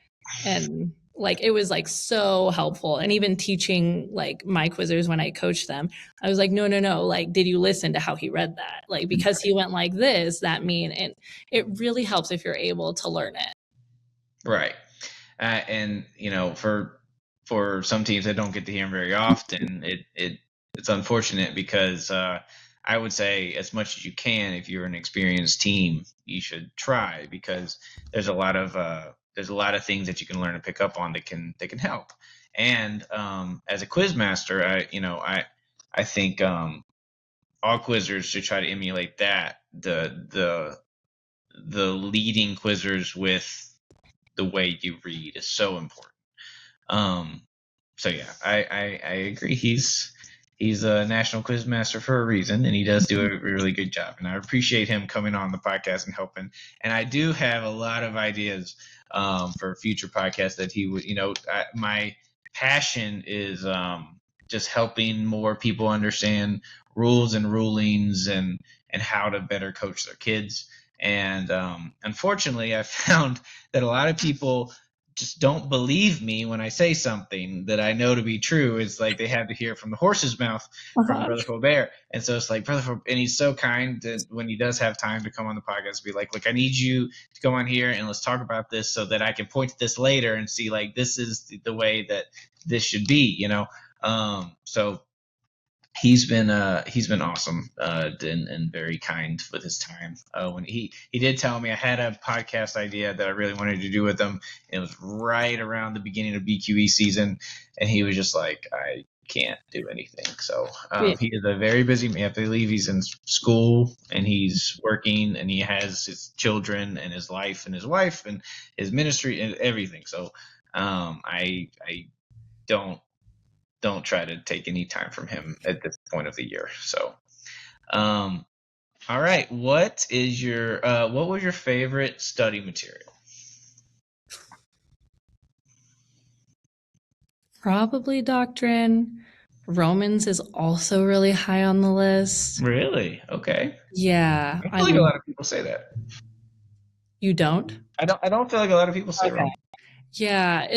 and like it was like so helpful. And even teaching like my quizzers when I coached them, I was like, no, no, no. Like, did you listen to how he read that? Like, because he went like this, that mean, and it really helps if you're able to learn it. right. And for some teams that don't get to hear him very often, it's unfortunate because I would say as much as you can, if you're an experienced team, you should try, because there's a lot of things that you can learn and pick up on that can help. And as a quiz master, I think all quizzers should try to emulate that, the leading quizzers with the way you read is so important. Um, so yeah, I agree. He's a national quiz master for a reason, and he does do a really good job. And I appreciate him coming on the podcast and helping. And I do have a lot of ideas for future podcasts that he would. My passion is just helping more people understand rules and rulings and how to better coach their kids. And unfortunately, I found that a lot of people just don't believe me when I say something that I know to be true. It's like they have to hear it from the horse's mouth from Uh-huh. Brother Faubert. And so it's like, and he's so kind that when he does have time to come on the podcast, be like, look, I need you to come on here and let's talk about this so that I can point to this later and see, like, this is the way that this should be. So he's been awesome and very kind with his time. When he did tell me I had a podcast idea that I really wanted to do with him. It was right around the beginning of BQE season, and he was just like, I can't do anything. So Yeah. he is a very busy man. I believe he's in school and he's working and he has his children and his life and his wife and his ministry and everything. So I don't try to take any time from him at this point of the year. So, all right. What was your favorite study material? Probably doctrine. Romans is also really high on the list. Really? Okay. Yeah, I feel like a lot of people say that. you don't? I don't feel like a lot of people say Okay. Rome. Yeah,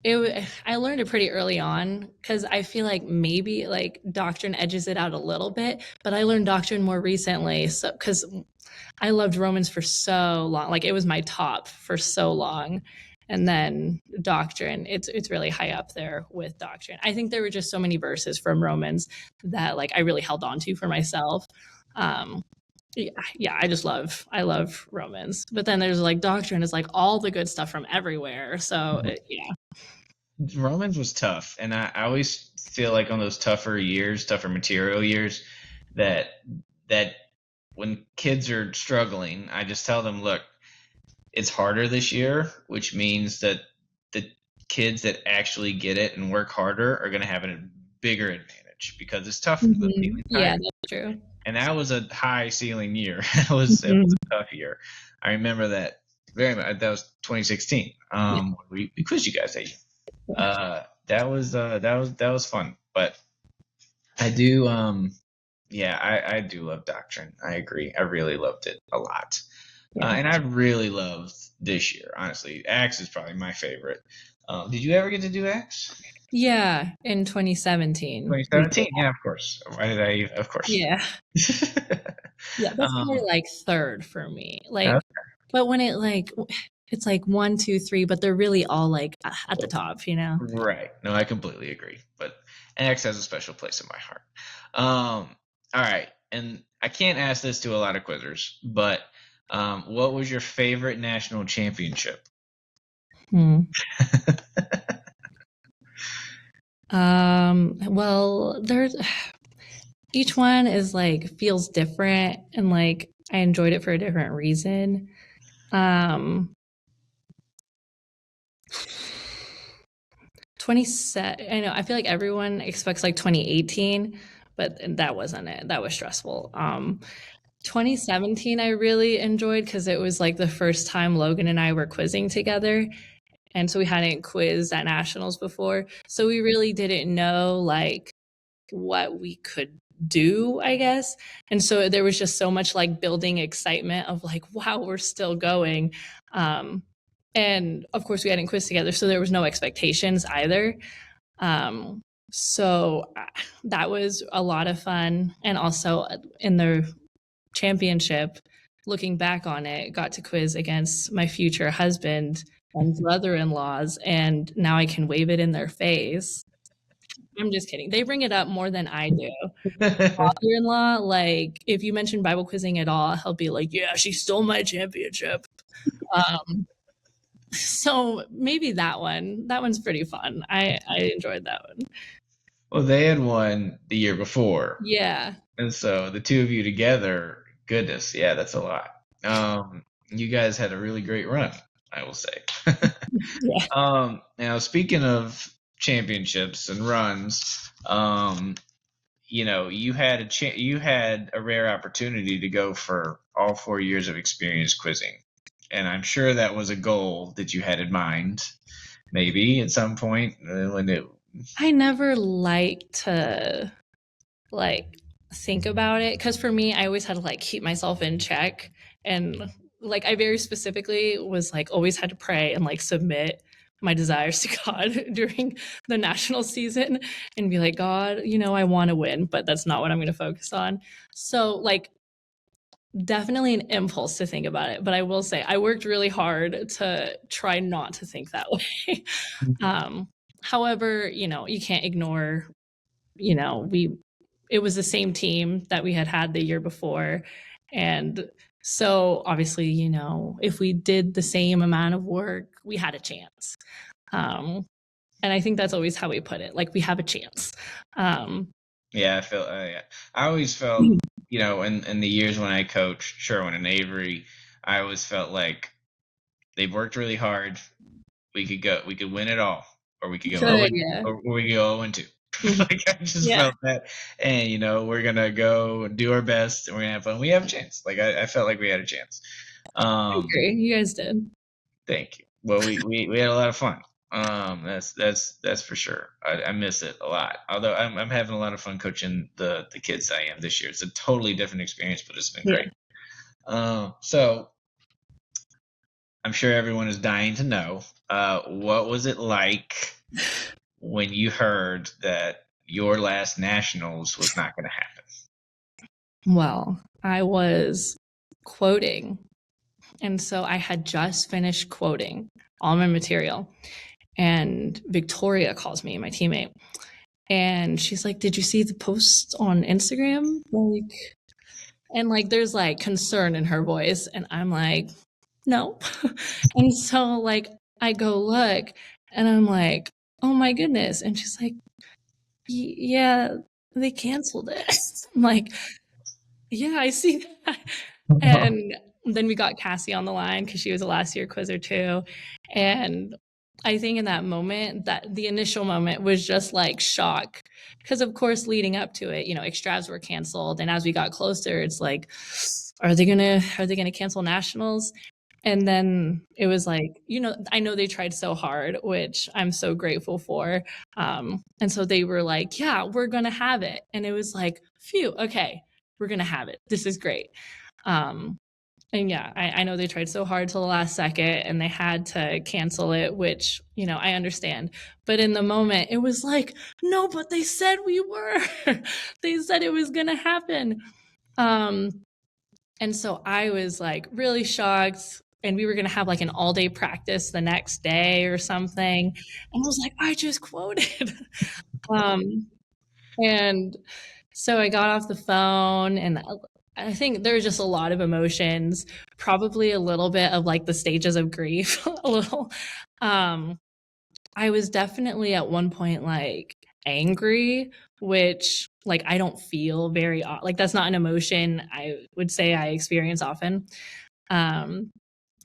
I learned it pretty early on because I feel like maybe like doctrine edges it out a little bit, but I learned doctrine more recently. So because I loved Romans for so long, like it was my top for so long, and then doctrine, it's really high up there with doctrine. I think there were just so many verses from Romans that like I really held on to for myself. Um, yeah, I love Romans, but then there's like doctrine is like all the good stuff from everywhere. So yeah. Romans was tough, and I always feel like on those tougher years, tougher material years, that that when kids are struggling, I just tell them, look, it's harder this year, which means that the kids that actually get it and work harder are going to have a bigger advantage because it's tough. The ceiling's Yeah, higher. that's true. And that was a high ceiling year. It was Mhm. a tough year. I remember that very much. That was 2016. Yeah, We quizzed you guys that year. yeah, That was fun. But I do yeah, I do love Doctrine. I agree. I really loved it a lot. yeah. And I really loved this year, honestly. Axe is probably my favorite. Did you ever get to do Axe? Yeah, in 2017, we did. 2017, yeah, of course. Why did I? Of course. Yeah. Yeah, that's probably um, like third for me. uh, Like, but when it like it's like one, two, three, but they're really all like at the top, you know? right. No, I completely agree. But Axe has a special place in my heart. All right. And I can't ask this to a lot of quizzers, but what was your favorite national championship? Hmm. Well, there's each one is like feels different and like I enjoyed it for a different reason. Um 27 I know I feel like everyone expects like 2018, but that wasn't it. That was stressful. 2017 I really enjoyed because it was like the first time Logan and I were quizzing together. And so we hadn't quizzed at nationals before. So we really didn't know like what we could do, I guess. And so there was just so much like building excitement of like, wow, we're still going. Um, and of course, we hadn't quizzed together, so there was no expectations either. Um, so that was a lot of fun. And also in the championship, looking back on it, got to quiz against my future husband and brother in laws, and now I can wave it in their face. I'm just kidding. They bring it up more than I do. Father-in-law, like if you mention Bible quizzing at all, he'll be like, "Yeah, she stole my championship." Um, so maybe that one. That one's pretty fun. I enjoyed that one. Well, they had won the year before. Yeah. And so the two of you together, goodness, yeah, that's a lot. You guys had a really great run, I will say. Yeah. Now speaking of championships and runs, you had a rare opportunity to go for all 4 years of experience quizzing, and I'm sure that was a goal that you had in mind, maybe at some point when it. I never like to like think about it because for me I always had to like keep myself in check, and like I very specifically was like always had to pray and like submit my desires to God during the national season and be like, God, you know, I want to win, but that's not what I'm going to focus on. So like definitely an impulse to think about it, but I will say I worked really hard to try not to think that way. um However, you know, you can't ignore, you know, we it was the same team that we had the year before. And so obviously, you know, if we did the same amount of work, we had a chance. Um, and I think that's always how we put it. Like we have a chance. Um, Yeah, yeah. I always felt, in the years when I coached Sherwin and Avery, I always felt like they've worked really hard. We could win it all, or we could go Good, 0 yeah. or we go 0 and 2. Mhm. Like I just Yeah, felt that, and we're gonna go and do our best, and we're gonna have fun. We have a chance. Like I felt like we had a chance. I agree. You guys did. Thank you. Well, we had a lot of fun. That's for sure. I miss it a lot. Although I'm having a lot of fun coaching the kids I am this year. It's a totally different experience, but it's been Yeah. great. So I'm sure everyone is dying to know what was it like when you heard that your last nationals was not going to happen? Well, I was quoting, and so I had just finished quoting all my material, and Victoria calls me, my teammate, and she's like, "Did you see the post on Instagram?" And there's like concern in her voice, and I'm like, "No." And so I go look, and I'm like, "Oh my goodness." And she's like, "Yeah, they canceled it." I'm like, "Yeah, I see that." And then we got Cassie on the line because she was a last year quizzer too. And I think in that moment, that the initial moment was just like shock. Because of course, leading up to it, extravs were canceled. And as we got closer, it's like, are they gonna cancel nationals? And then it was like, I know they tried so hard, which I'm so grateful for. And so they were like, yeah, we're gonna have it. And it was like, phew, okay, we're gonna have it. This is great. Um, and yeah, I know they tried so hard till the last second and they had to cancel it, which, I understand. But in the moment, it was like, no, but they said we were. They said it was going to happen. Um, and so I was like really shocked. And we were going to have like an all day practice the next day or something. And I was like, I just quoted. um, and so I got off the phone, and I think there was just a lot of emotions, probably a little bit of like the stages of grief, a little. Um, I was definitely at one point like angry, which like I don't feel very like that's not an emotion I would say I experience often. Um,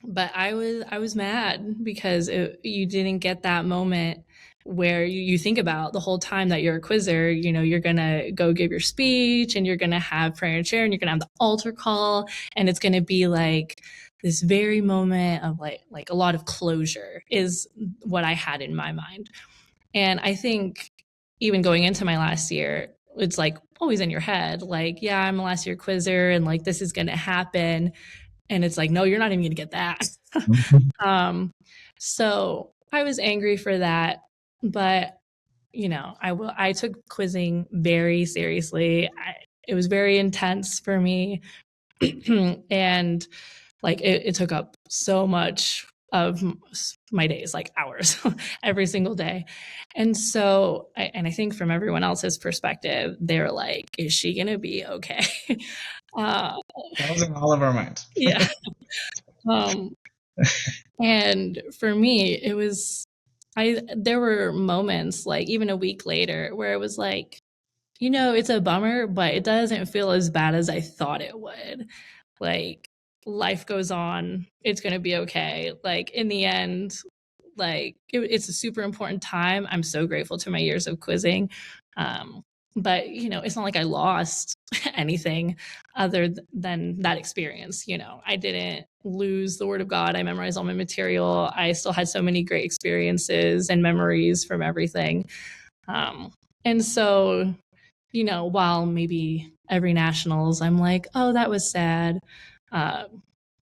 but I was mad because you didn't get that moment where you think about the whole time that you're a quizzer, you're gonna go give your speech and you're gonna have prayer and share and you're gonna have the altar call, and it's gonna be like this very moment of like a lot of closure is what I had in my mind. And I think even going into my last year, it's like always in your head, like, yeah, I'm a last year quizzer and like this is gonna happen. And it's like, no, you're not even gonna get that. um, so I was angry for that, but I took quizzing very seriously. It was very intense for me, and like it took up so much of my days, like hours, every single day. And so, and I think from everyone else's perspective, they're like, "Is she gonna be okay?" uh, That was in all of our minds. yeah. Um, and for me, it was there were moments like even a week later where it was like, it's a bummer, but it doesn't feel as bad as I thought it would. Like life goes on, it's going to be okay. Like in the end, like it's a super important time. I'm so grateful to my years of quizzing. Um, but it's not like I lost anything other than that experience. I didn't lose the word of God. I memorized all my material. I still had so many great experiences and memories from everything. And so, while maybe every nationals, I'm like, oh, that was sad. Uh,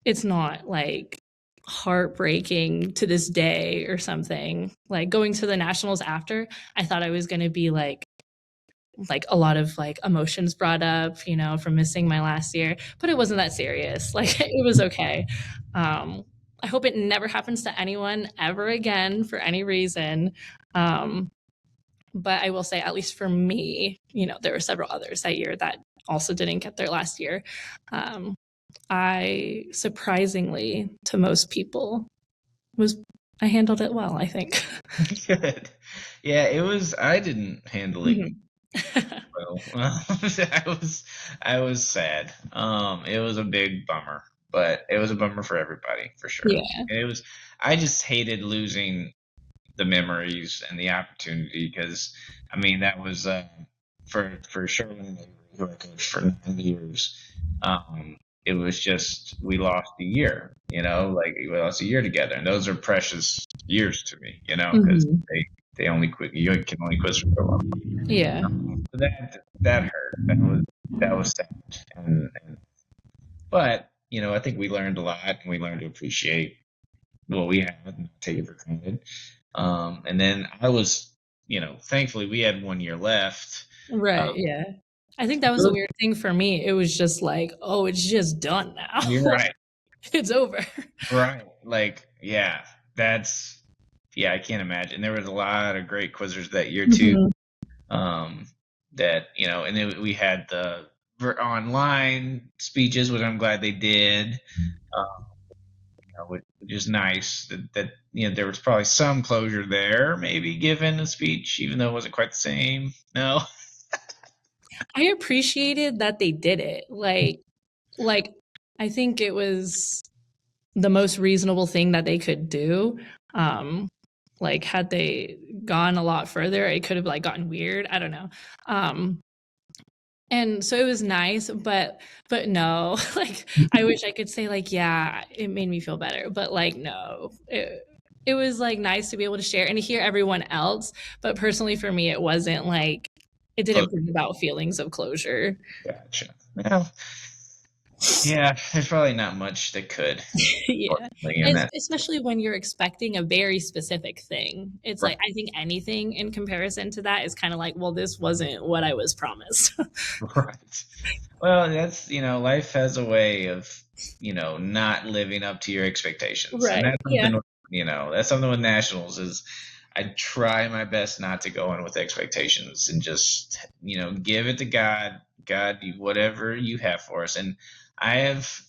it's not like heartbreaking to this day or something. Like going to the nationals after, I thought I was going to be like a lot of like emotions brought up, from missing my last year, but it wasn't that serious. Like it was okay. I hope it never happens to anyone ever again for any reason. But I will say, at least for me, there were several others that year that also didn't get their last year. I surprisingly, to most people, I handled it well, I think. Good. Yeah, it was. I didn't handle it Mhm. well. I was sad. It was a big bummer, but it was a bummer for everybody for sure. Yeah. It was. I just hated losing the memories and the opportunity because, I mean, that was for Sherman, who I coached for 9 years. Um, it was just we lost a year, like we lost a year together, and those are precious years to me, because Mhm. they only quit. You can only quiz for so long. Yeah. So that hurt. That was sad, and but I think we learned a lot, and we learned to appreciate what we have and not take it for granted. And then I was, thankfully we had 1 year left. Right, Um, yeah. I think that was a weird thing for me. It was just like, "Oh, it's just done now. you're Like, right. it's over." Right. Like, yeah, that's, yeah, I can't imagine. There was a lot of great quizzers that year too. Mhm. Um, that, and then we had the online speeches, which I'm glad they did. Um, which is nice that there was probably some closure there, maybe given a speech, even though it wasn't quite the same. No. I appreciated that they did it. Like, I think it was the most reasonable thing that they could do. Um, like, had they gone a lot further, it could have, like, gotten weird. I don't know. Um, and so it was nice, but no, like, I wish I could say, like, "Yeah, it made me feel better," but, like, no. It was, like, nice to be able to share and to hear everyone else, but personally for me, it wasn't, like it didn't bring about feelings of closure. Gotcha. Well, yeah, there's probably not much that could, Yeah. unfortunately, in that. Especially when you're expecting a very specific thing. It's Right. like, I think anything in comparison to that is kinda like, "Well, this wasn't what I was promised." Right. Well, that's, life has a way of, not living up to your expectations. And Right, that's yeah. something, that's something with nationals is I try my best not to go in with expectations and just, give it to God. God, whatever you have for us. And I have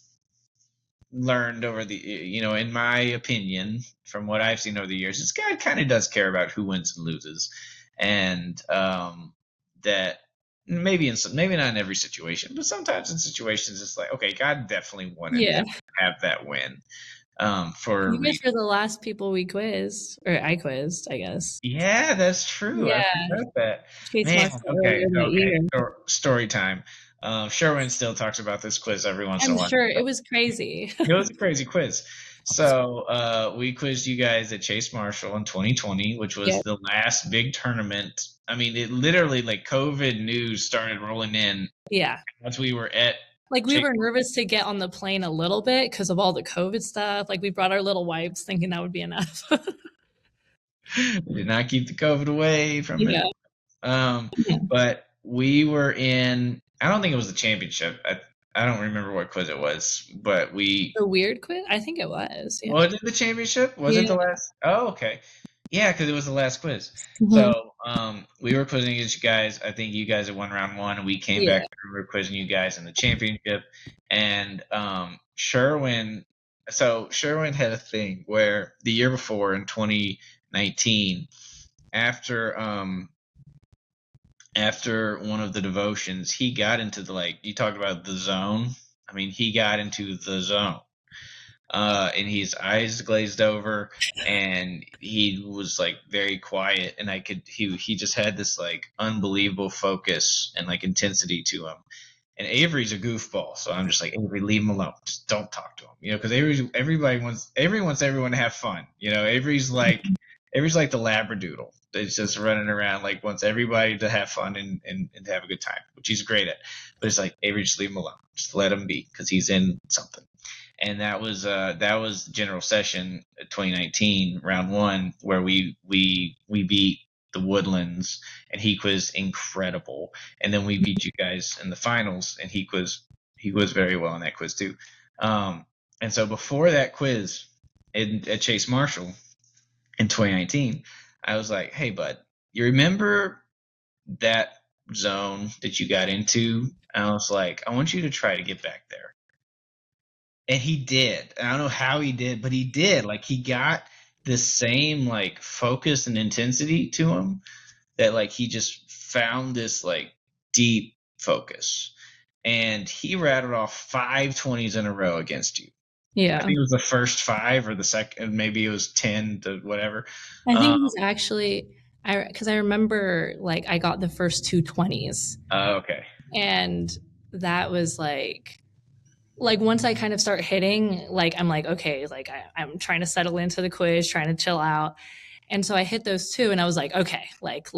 learned over the, in my opinion, from what I've seen over the years, is God kind of does care about who wins and loses. And that maybe maybe not in every situation, but sometimes in situations it's like, okay, God definitely wanted him Yeah. to have that win, for a You guys reason. were the last people we quizzed, or I quizzed, I guess. Yeah, that's true. I Yeah, forgot that. Chase Man, Marshall okay, earlier that okay. year. Story time. Sherwin still talks about this quiz every once in I'm a while. sure it was crazy. It was a crazy quiz. So we quizzed you guys at Chase Marshall in 2020, which Yeah, was the last big tournament. I mean, it literally, like, COVID news started rolling in yeah. once we were at Like, we Chase. were nervous to get on the plane a little bit because of all the COVID stuff, like, we brought our little wipes thinking that would be enough. We did not keep the COVID away from it. Yeah. But we were in. I don't think it was the championship. I don't remember what quiz it was, but we. The weird quiz? I think it was, yeah. Was it the championship? Was it Yeah. the last? Oh, okay. Yeah, because it was the last quiz. Mhm. So we were quizzing against you guys. I think you guys had won round one, and we came back Yeah. and we were quizzing you guys in the championship. And Sherwin, so Sherwin had a thing where the year before in 2019, after after one of the devotions, he got into the, like, you talked about the zone. I mean, he got into the zone. And his eyes glazed over, and he was, like, very quiet, and he just had this, like, unbelievable focus and, like, intensity to him. And Avery's a goofball, so I'm just like, Avery, leave him alone. Just don't talk to him, because everybody wants everyone to have fun. Avery's like the labradoodle that's just running around, like, wants everybody to have fun and to have a good time, which he's great at. But it's like, Avery, just leave him alone. Just let him be, because he's in something. And that was general session 2019 round one, where we beat the Woodlands, and he quizzed incredible, and then we beat you guys in the finals, and he quizzed very well in that quiz too. And so before that quiz at Chase Marshall in 2019, I was like, hey bud, you remember that zone that you got into? And I was like, I want you to try to get back there. And he did. I don't know how he did, but he did. Like, he got this same, like, focus and intensity to him, that, like, he just found this, like, deep focus. And he rattled off 5 20s in a row against you. I Yeah. think it was the first five, or the second, maybe it was 10 to whatever. I think Um, it was actually because I remember, like, I got the first two 20s, okay. and that was, like, once I kind of start hitting, like, I'm like, "Okay," like, I'm trying to settle into the quiz, trying to chill out, and so I hit those 2, and I was like, "Okay, like,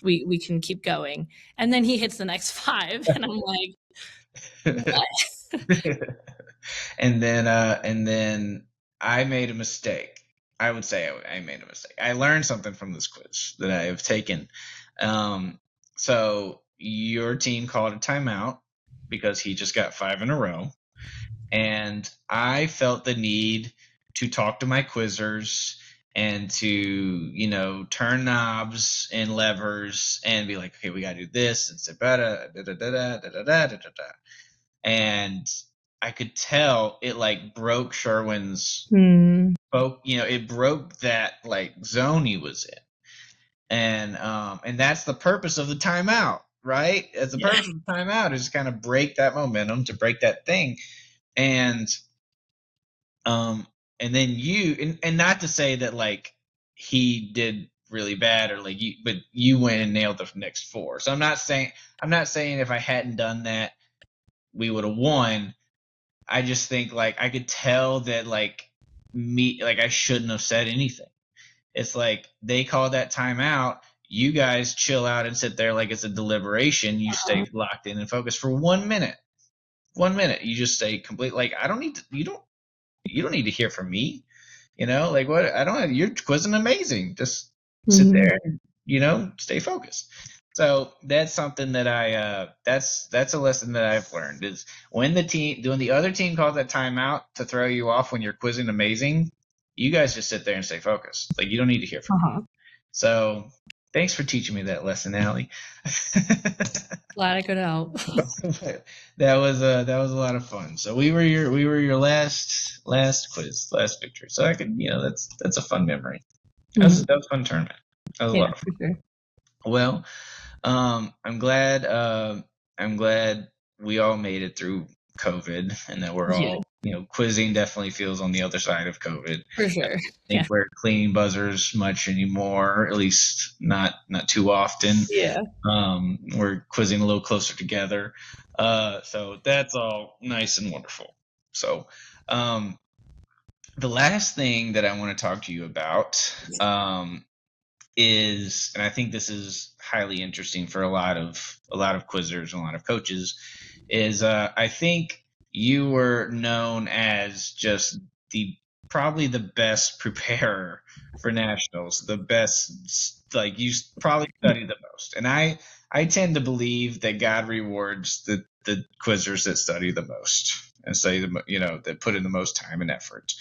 we can keep going," and then he hits the next 5, and I'm like, "What?" And then I made a mistake. I would say I made a mistake. I learned something from this quiz that I have taken. So your team called a timeout because he just got 5 in a row. And I felt the need to talk to my quizzers and to, turn knobs and levers and be like, okay, we got to do this and and I could tell it like broke Sherwin's it broke that like zone he was in. And that's the purpose of the timeout, right? As the purpose of the timeout is kind of break that momentum, to break that thing. And and then and not to say that like he did really bad or like but you went and nailed the next 4. So I'm not saying if I hadn't done that we would have won. I just think like I could tell that like I shouldn't have said anything. It's like they call that timeout. You guys chill out and sit there like it's a deliberation. You stay locked in and focused for 1 minute. 1 minute. You just stay complete. Like I don't need to. You don't need to hear from me. Like what? I don't. You're quizzing amazing. Just sit there and stay focused. So that's something that that's a lesson that I've learned is when the other team calls that timeout to throw you off when you're quizzing amazing, you guys just sit there and stay focused. Like you don't need to hear from me. So thanks for teaching me that lesson, Ally. Glad I could help. That was a lot of fun. So we were your last quiz, last victory. So I could that's a fun memory. That was a fun tournament. That was a lot of fun. Sure. Well, I'm glad we all made it through COVID and that we're all quizzing definitely feels on the other side of COVID. For sure. I don't think we're cleaning buzzers much anymore, at least not too often. Yeah. We're quizzing a little closer together. So that's all nice and wonderful. So the last thing that I want to talk to you about is, and I think this is highly interesting for a lot of quizzers and a lot of coaches, is I think you were known as just probably the best preparer for nationals, the best, like you probably study the most. And I tend to believe that God rewards the quizzers that study the most and study that put in the most time and effort.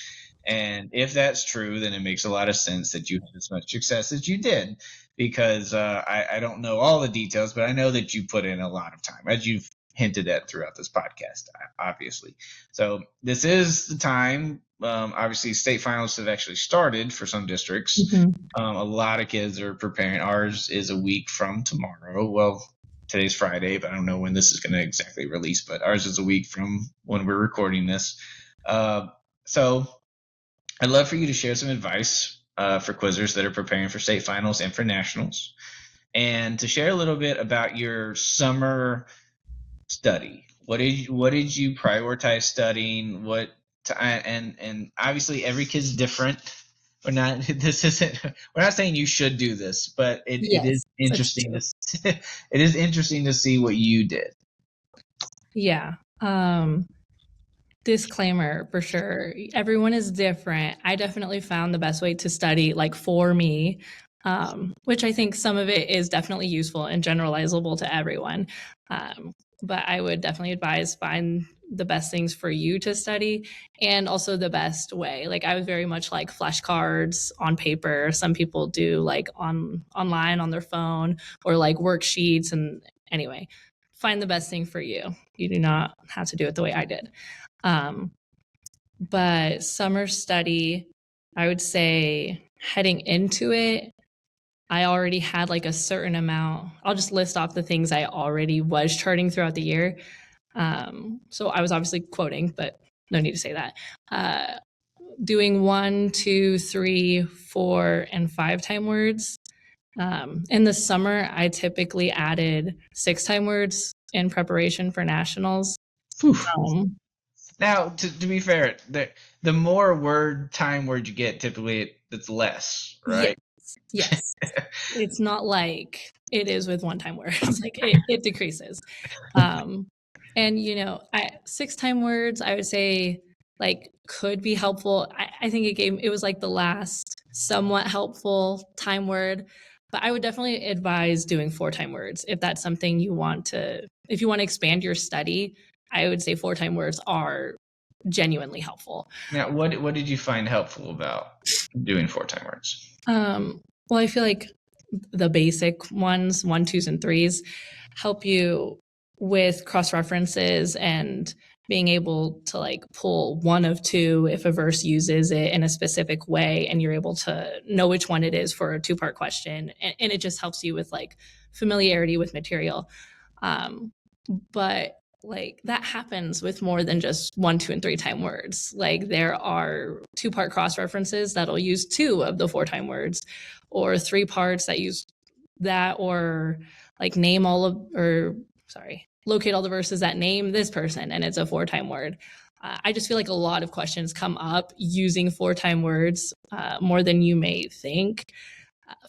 And if that's true, then it makes a lot of sense that you had as much success as you did, because I don't know all the details, but I know that you put in a lot of time, as you've hinted at throughout this podcast, obviously. So this is the time. Obviously, state finals have actually started for some districts. A lot of kids are preparing. Ours is a week from tomorrow. Well, today's Friday, but I don't know when this is going to exactly release, but ours is a week from when we're recording this. So I'd love for you to share some advice for quizzers that are preparing for state finals and for nationals, and to share a little bit about your summer study. What did you prioritize studying? And obviously every kid's different. We're not saying you should do this, but it is interesting it is interesting to see what you did. Yeah. Disclaimer for sure. Everyone is different. I definitely found the best way to study, like for me, which I think some of it is definitely useful and generalizable to everyone. But I would definitely advise find the best things for you to study and also the best way. Like I was very much like flashcards on paper. Some people do like online on their phone or like worksheets. And anyway, find the best thing for you. You do not have to do it the way I did. But summer study, I would say heading into it, I already had like a certain amount. I'll just list off the things I already was charting throughout the year. So I was obviously quoting, but no need to say that. Doing 1, 2, 3, 4, and 5 time words. In the summer, I typically added 6 time words in preparation for nationals. Now, to be fair, the more time word you get, typically it's less, right? Yes. It's not like it is with one-time words. Like it decreases. And 6 time words, I would say like could be helpful. I think it was like the last somewhat helpful time word, but I would definitely advise doing 4-time words if that's something you want to, if you want to expand your study. I would say 4-time words are genuinely helpful. Now, what did you find helpful about doing 4-time words? Well, I feel like the basic ones, 1, 2s, and 3s, help you with cross references and being able to like pull one of two if a verse uses it in a specific way, and you're able to know which one it is for a 2-part question, and it just helps you with like familiarity with material. But like that happens with more than just 1, 2, and 3-time words. Like there are 2-part cross references that'll use 2 of the 4-time words, or 3 parts that use that, or like name all of, or sorry, locate all the verses that name this person, and it's a 4-time word. I just feel like a lot of questions come up using 4-time words more than you may think.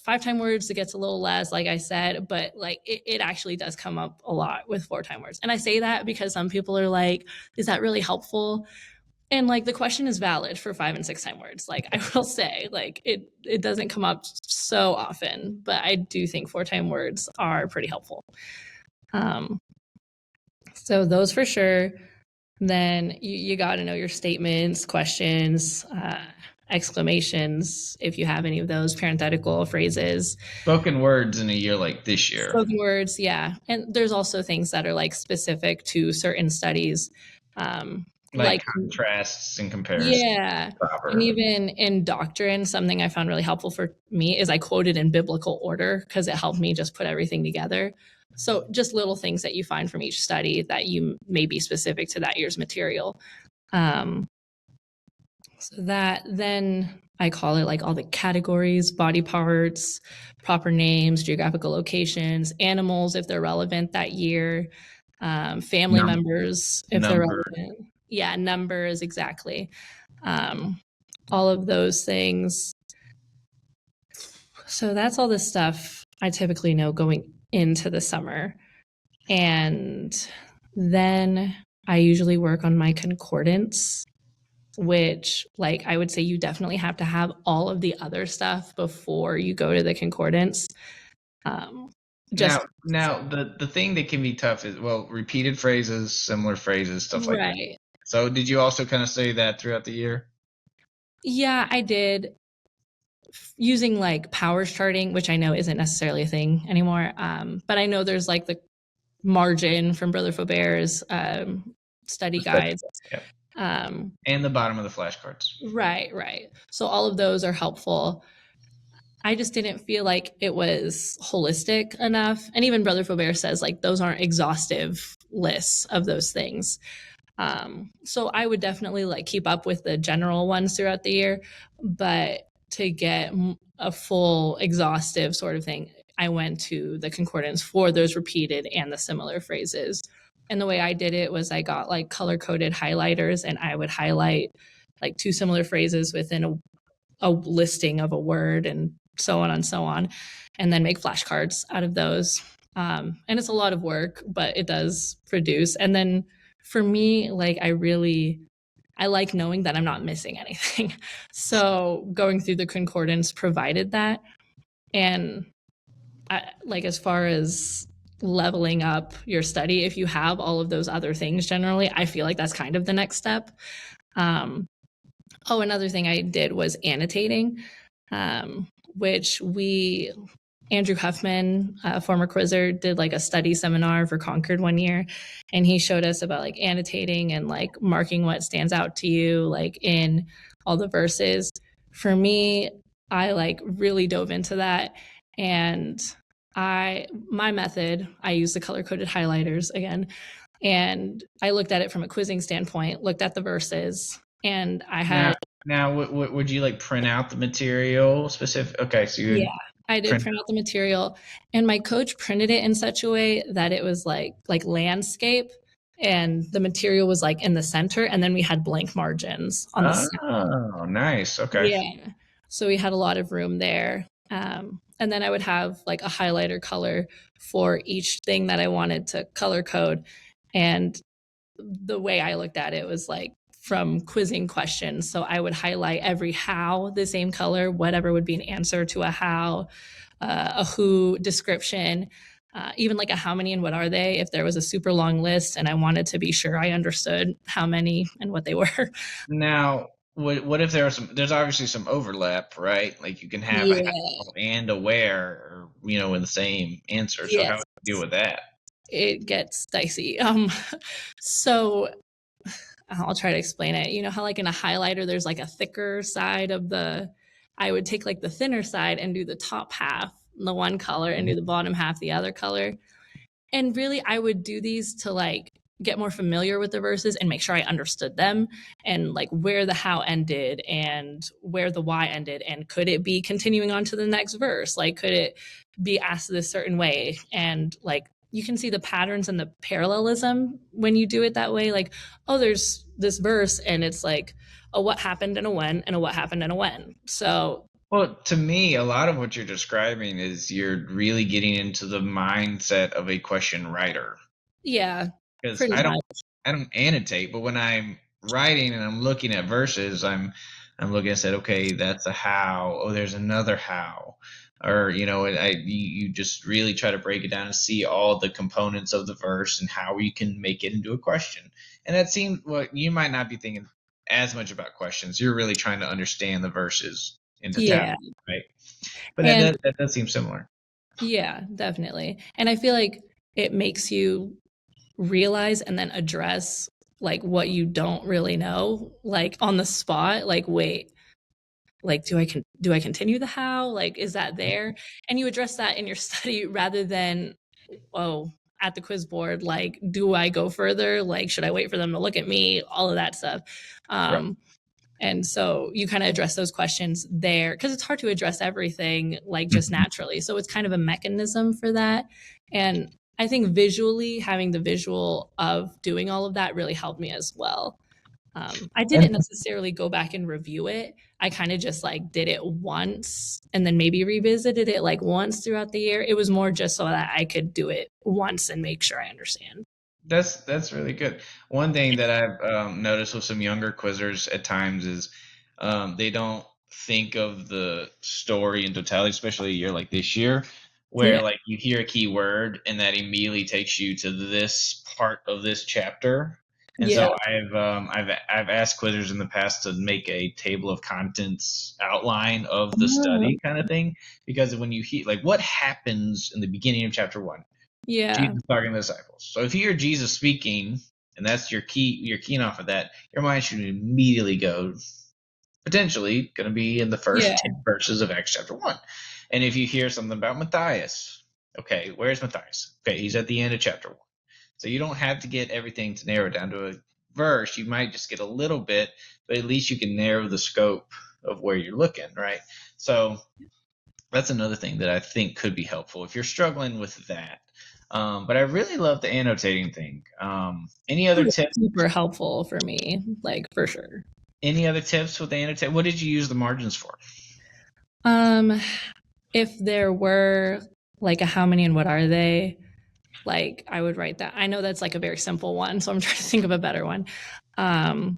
5-time words, it gets a little less, like I said, but like it actually does come up a lot with 4-time words. And I say that because some people are like, is that really helpful? And like the question is valid for 5 and 6-time words. Like I will say, like it doesn't come up so often, but I do think 4-time words are pretty helpful. So those for sure. Then you got to know your statements, questions, exclamations, if you have any of those, parenthetical phrases. Spoken words in a year like this year. Spoken words, yeah. And there's also things that are like specific to certain studies. Like contrasts and comparisons. Yeah. Proper. And even in doctrine, something I found really helpful for me is I quoted in biblical order because it helped me just put everything together. So just little things that you find from each study that you may be specific to that year's material. So that, then I call it like all the categories, body parts, proper names, geographical locations, animals if they're relevant that year, family members if they're relevant. Yeah, numbers, exactly. All of those things. So that's all the stuff I typically know going into the summer. And then I usually work on my concordance, which like I would say you definitely have to have all of the other stuff before you go to the concordance. Now the thing that can be tough is, well, repeated phrases, similar phrases, stuff like that. So did you also kind of say that throughout the year? Yeah, I did, using like powers charting, which I know isn't necessarily a thing anymore. But I know there's like the margin from Brother Faubert's study guides. Yep. And the bottom of the flashcards. Right. So all of those are helpful. I just didn't feel like it was holistic enough. And even Brother Faubert says like those aren't exhaustive lists of those things. So I would definitely like keep up with the general ones throughout the year, but to get a full exhaustive sort of thing, I went to the concordance for those repeated and the similar phrases. And the way I did it was I got like color coded highlighters, and I would highlight like 2 similar phrases within a listing of a word, and so on and so on, and then make flashcards out of those. And it's a lot of work, but it does produce. And then for me, like I like knowing that I'm not missing anything. So going through the concordance provided that. And like as far as leveling up your study, if you have all of those other things, generally, I feel like that's kind of the next step. Another thing I did was annotating, which Andrew Huffman, a former quizzer, did like a study seminar for Concord one year, and he showed us about like annotating and like marking what stands out to you, like in all the verses. For me, I like really dove into that, and my method, I use the color-coded highlighters again, and I looked at it from a quizzing standpoint, looked at the verses, and I had... Now, would you like print out the material specific? Okay, so you... Yeah, I did print out the material, and my coach printed it in such a way that it was like landscape, and the material was like in the center, and then we had blank margins on the side. Oh, nice. Okay. Yeah. So we had a lot of room there. And then I would have like a highlighter color for each thing that I wanted to color code. And the way I looked at it was like from quizzing questions. So I would highlight every how the same color, whatever would be an answer to a how, a who description, even like a how many and what are they, if there was a super long list and I wanted to be sure I understood how many and what they were. Now, what if there's obviously some overlap, right? Like you can have a Yeah. how and a where, or, in the same answer. So how Yes. would you deal with that? It gets dicey. So I'll try to explain it. You know how like in a highlighter, there's like a thicker side of I would take like the thinner side and do the top half, the one color, and do the bottom half, the other color. And really, I would do these to like get more familiar with the verses and make sure I understood them and like where the how ended and where the why ended. And could it be continuing on to the next verse? Like, could it be asked this certain way? And like, you can see the patterns and the parallelism when you do it that way. Like, oh, there's this verse and it's like a what happened and a when and a what happened and a when. So Well, to me, a lot of what you're describing is you're really getting into the mindset of a question writer. yeah, Because pretty much. I don't annotate, but when I'm writing and I'm looking at verses, I'm looking and said, okay, that's a how. Oh, there's another how. Or, you just really try to break it down and see all the components of the verse and how you can make it into a question. And that seems, well, you might not be thinking as much about questions. You're really trying to understand the verses in Yeah. totality, right? But And that does seem similar. yeah, definitely. And I feel like it makes you realize and then address like what you don't really know, like on the spot, like wait, like do I continue the how? Like is that there? And you address that in your study rather than oh, at the quiz board, like do I go further? Like should I wait for them to look at me? All of that stuff. Right. And so you kind of address those questions there because it's hard to address everything like just naturally. So it's kind of a mechanism for that. And I think visually having the visual of doing all of that really helped me as well. I didn't And necessarily go back and review it. I kind of just like did it once and then maybe revisited it like once throughout the year. It was more just so that I could do it once and make sure I understand. that's really good. One thing that I've noticed with some younger quizzers at times is they don't think of the story in totality, especially a year like this year, where Yeah. like you hear a key word and that immediately takes you to this part of this chapter. And Yeah. so I've asked quizzers in the past to make a table of contents outline of the Oh, study kind of thing, because when you hear like what happens in the beginning of chapter 1, yeah. Jesus talking to the disciples. So if you hear Jesus speaking, and that's you're keying off of that, your mind should immediately go, potentially going to be in the Yeah. first 10 verses of Acts chapter 1. And if you hear something about Matthias, okay, where's Matthias? Okay, he's at the end of chapter 1. So you don't have to get everything to narrow down to a verse. You might just get a little bit, but at least you can narrow the scope of where you're looking, right? So that's another thing that I think could be helpful if you're struggling with that. But I really love the annotating thing. Any It other was tips? super helpful for me, like for sure. Any other tips with the annotate? What did you use the margins for? Um, if there were like a how many and what are they, like I would write that. I know that's like a very simple one, so I'm trying to think of a better one. Um,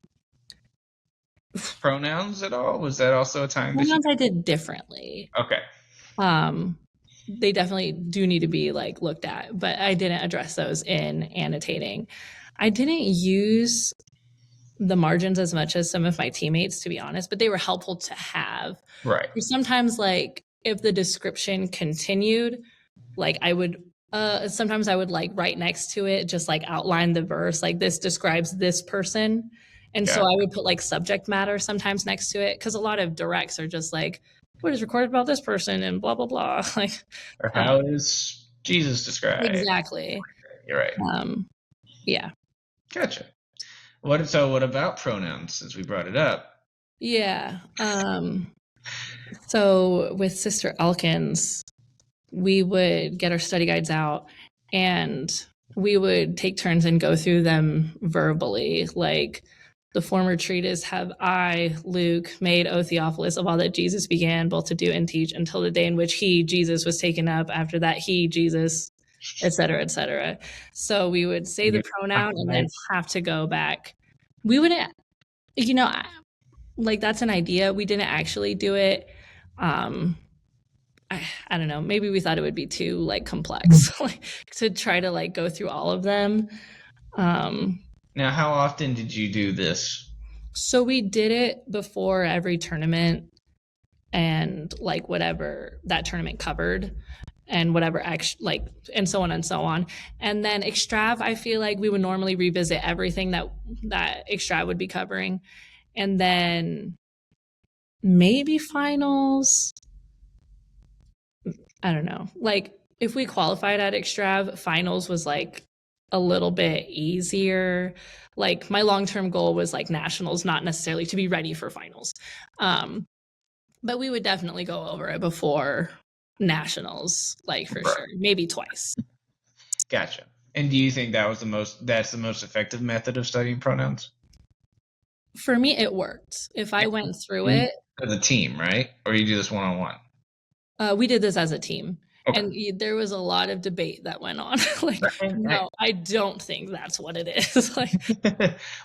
Pronouns at all? Was that also a time that you? Pronouns I did differently. Okay, Um, they definitely do need to be like looked at, but I didn't address those in annotating. I didn't use the margins as much as some of my teammates, to be honest, but they were helpful to have. right. Sometimes, like if the description continued, like I would sometimes I would like right next to it just like outline the verse like this describes this person, and so Got I would put like subject matter sometimes next to it because a lot of directs are just like what is recorded about this person and blah blah blah like Or um, how is Jesus described? exactly. You're right. um yeah. Gotcha. What about pronouns? Since we brought it up, Yeah. So with Sister Elkins, we would get our study guides out and we would take turns and go through them verbally. Like the former treatise have I, Luke, made, O Theophilus, of all that Jesus began both to do and teach until the day in which he, Jesus, was taken up. After that, he, Jesus, et cetera, et cetera. So we would say the you pronoun and then highlight. have to go back. We wouldn't You know, like that's an idea. We didn't actually do it. Um, I don't know. Maybe we thought it would be too like complex like, to try to like go through all of them. Um, Now, how often did you do this? so we did it before every tournament and like whatever that tournament covered and whatever like and so on and so on. And then Extrav, I feel like we would normally revisit everything that Extrav would be covering. And then maybe finals. I don't know. Like if we qualified at Extrav, finals was like a little bit easier. Like my long-term goal was like nationals, not necessarily to be ready for finals. But we would definitely go over it before nationals, like for Right. sure, maybe twice. Gotcha. And do you think that's the most effective method of studying pronouns? For me, it worked. If I went through And it, as a team, right? Or you do this one-on-one? we did this as a team. Okay. And there was a lot of debate that went on. Like, And no, I don't think that's what it is. Like,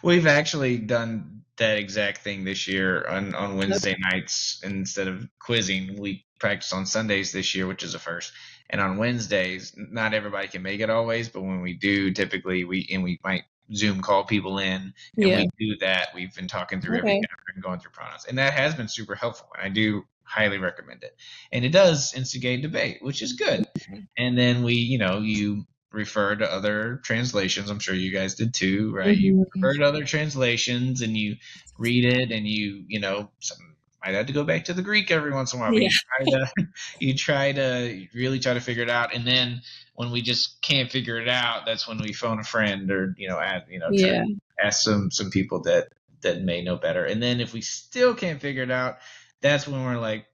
we've actually done that exact thing this year on Wednesday nights. Instead of quizzing, we practice on Sundays this year, which is a first. And on Wednesdays, not everybody can make it always, but when we do, typically we might Zoom call people in, and yeah. we do that. We've been talking through every Okay. chapter and going through pronouns, and that has been super helpful. And I do highly recommend it. And it does instigate debate, which is good. And then you refer to other translations. I'm sure you guys did too, right? You Mhm. refer to other translations and you read it, and some might have to go back to the Greek every once in a while, but Yeah. you try to really try to figure it out. And then when we just can't figure it out, that's when we phone a friend or try Yeah. to ask some people that may know better. And then if we still can't figure it out, that's when we're like,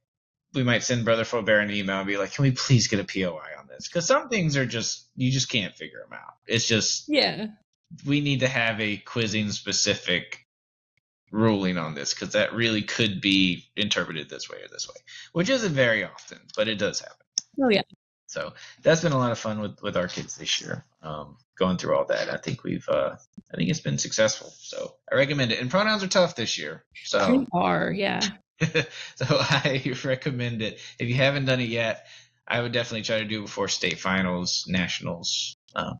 we might send Brother Faubert an email and be like, can we please get a POI on this? Because some things are you just can't figure them out. It's just, Yeah. we need to have a quizzing specific ruling on this, because that really could be interpreted this way or this way, which isn't very often, but it does happen. Oh, yeah. So that's been a lot of fun with our kids this year, going through all that. I think it's been successful. So I recommend it. And pronouns are tough this year. So They are. Yeah. so I recommend it. If you haven't done it yet, I would definitely try to do it before state finals, nationals,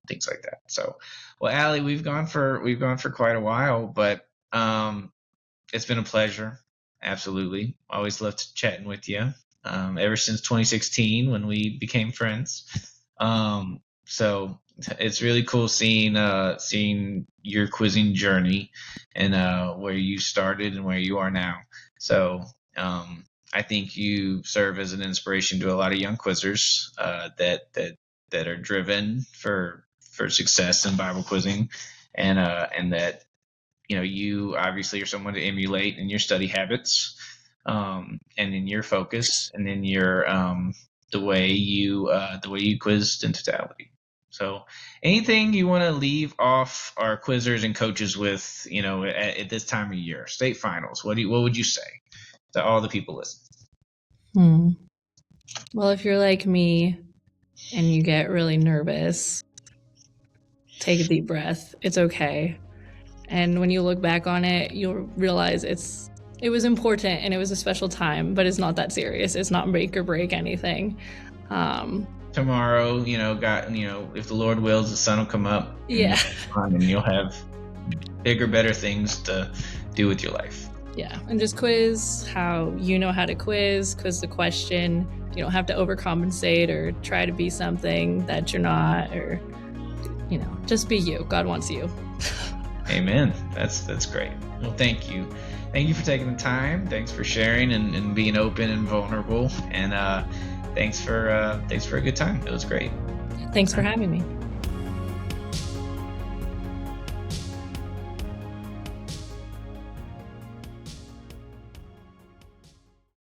things like that. So, well, Ally, we've gone for quite a while, but it's been a pleasure. Absolutely, always loved chatting with you. Ever since 2016 when we became friends. So it's really cool seeing your quizzing journey and where you started and where you are now. So I think you serve as an inspiration to a lot of young quizzers that are driven for success in Bible quizzing, and that you obviously are someone to emulate in your study habits, and in your focus, and in your the way you quizzed in totality. So, anything you want to leave off our quizzers and coaches with, at this time of year, state finals, what would you say to all the people listening? Well, if you're like me and you get really nervous, take a deep breath. It's okay. And when you look back on it, you'll realize it was important and it was a special time, but it's not that serious. It's not make or break anything. Tomorrow, if the Lord wills, the sun will come up. Yeah. And you'll have bigger, better things to do with your life. Yeah. And just quiz how you know how to quiz the question. You don't have to overcompensate or try to be something that you're not, or, just be you. God wants you. Amen. That's great. Well, thank you. Thank you for taking the time. Thanks for sharing and being open and vulnerable. And thanks for a good time. It was great. Thanks for having me.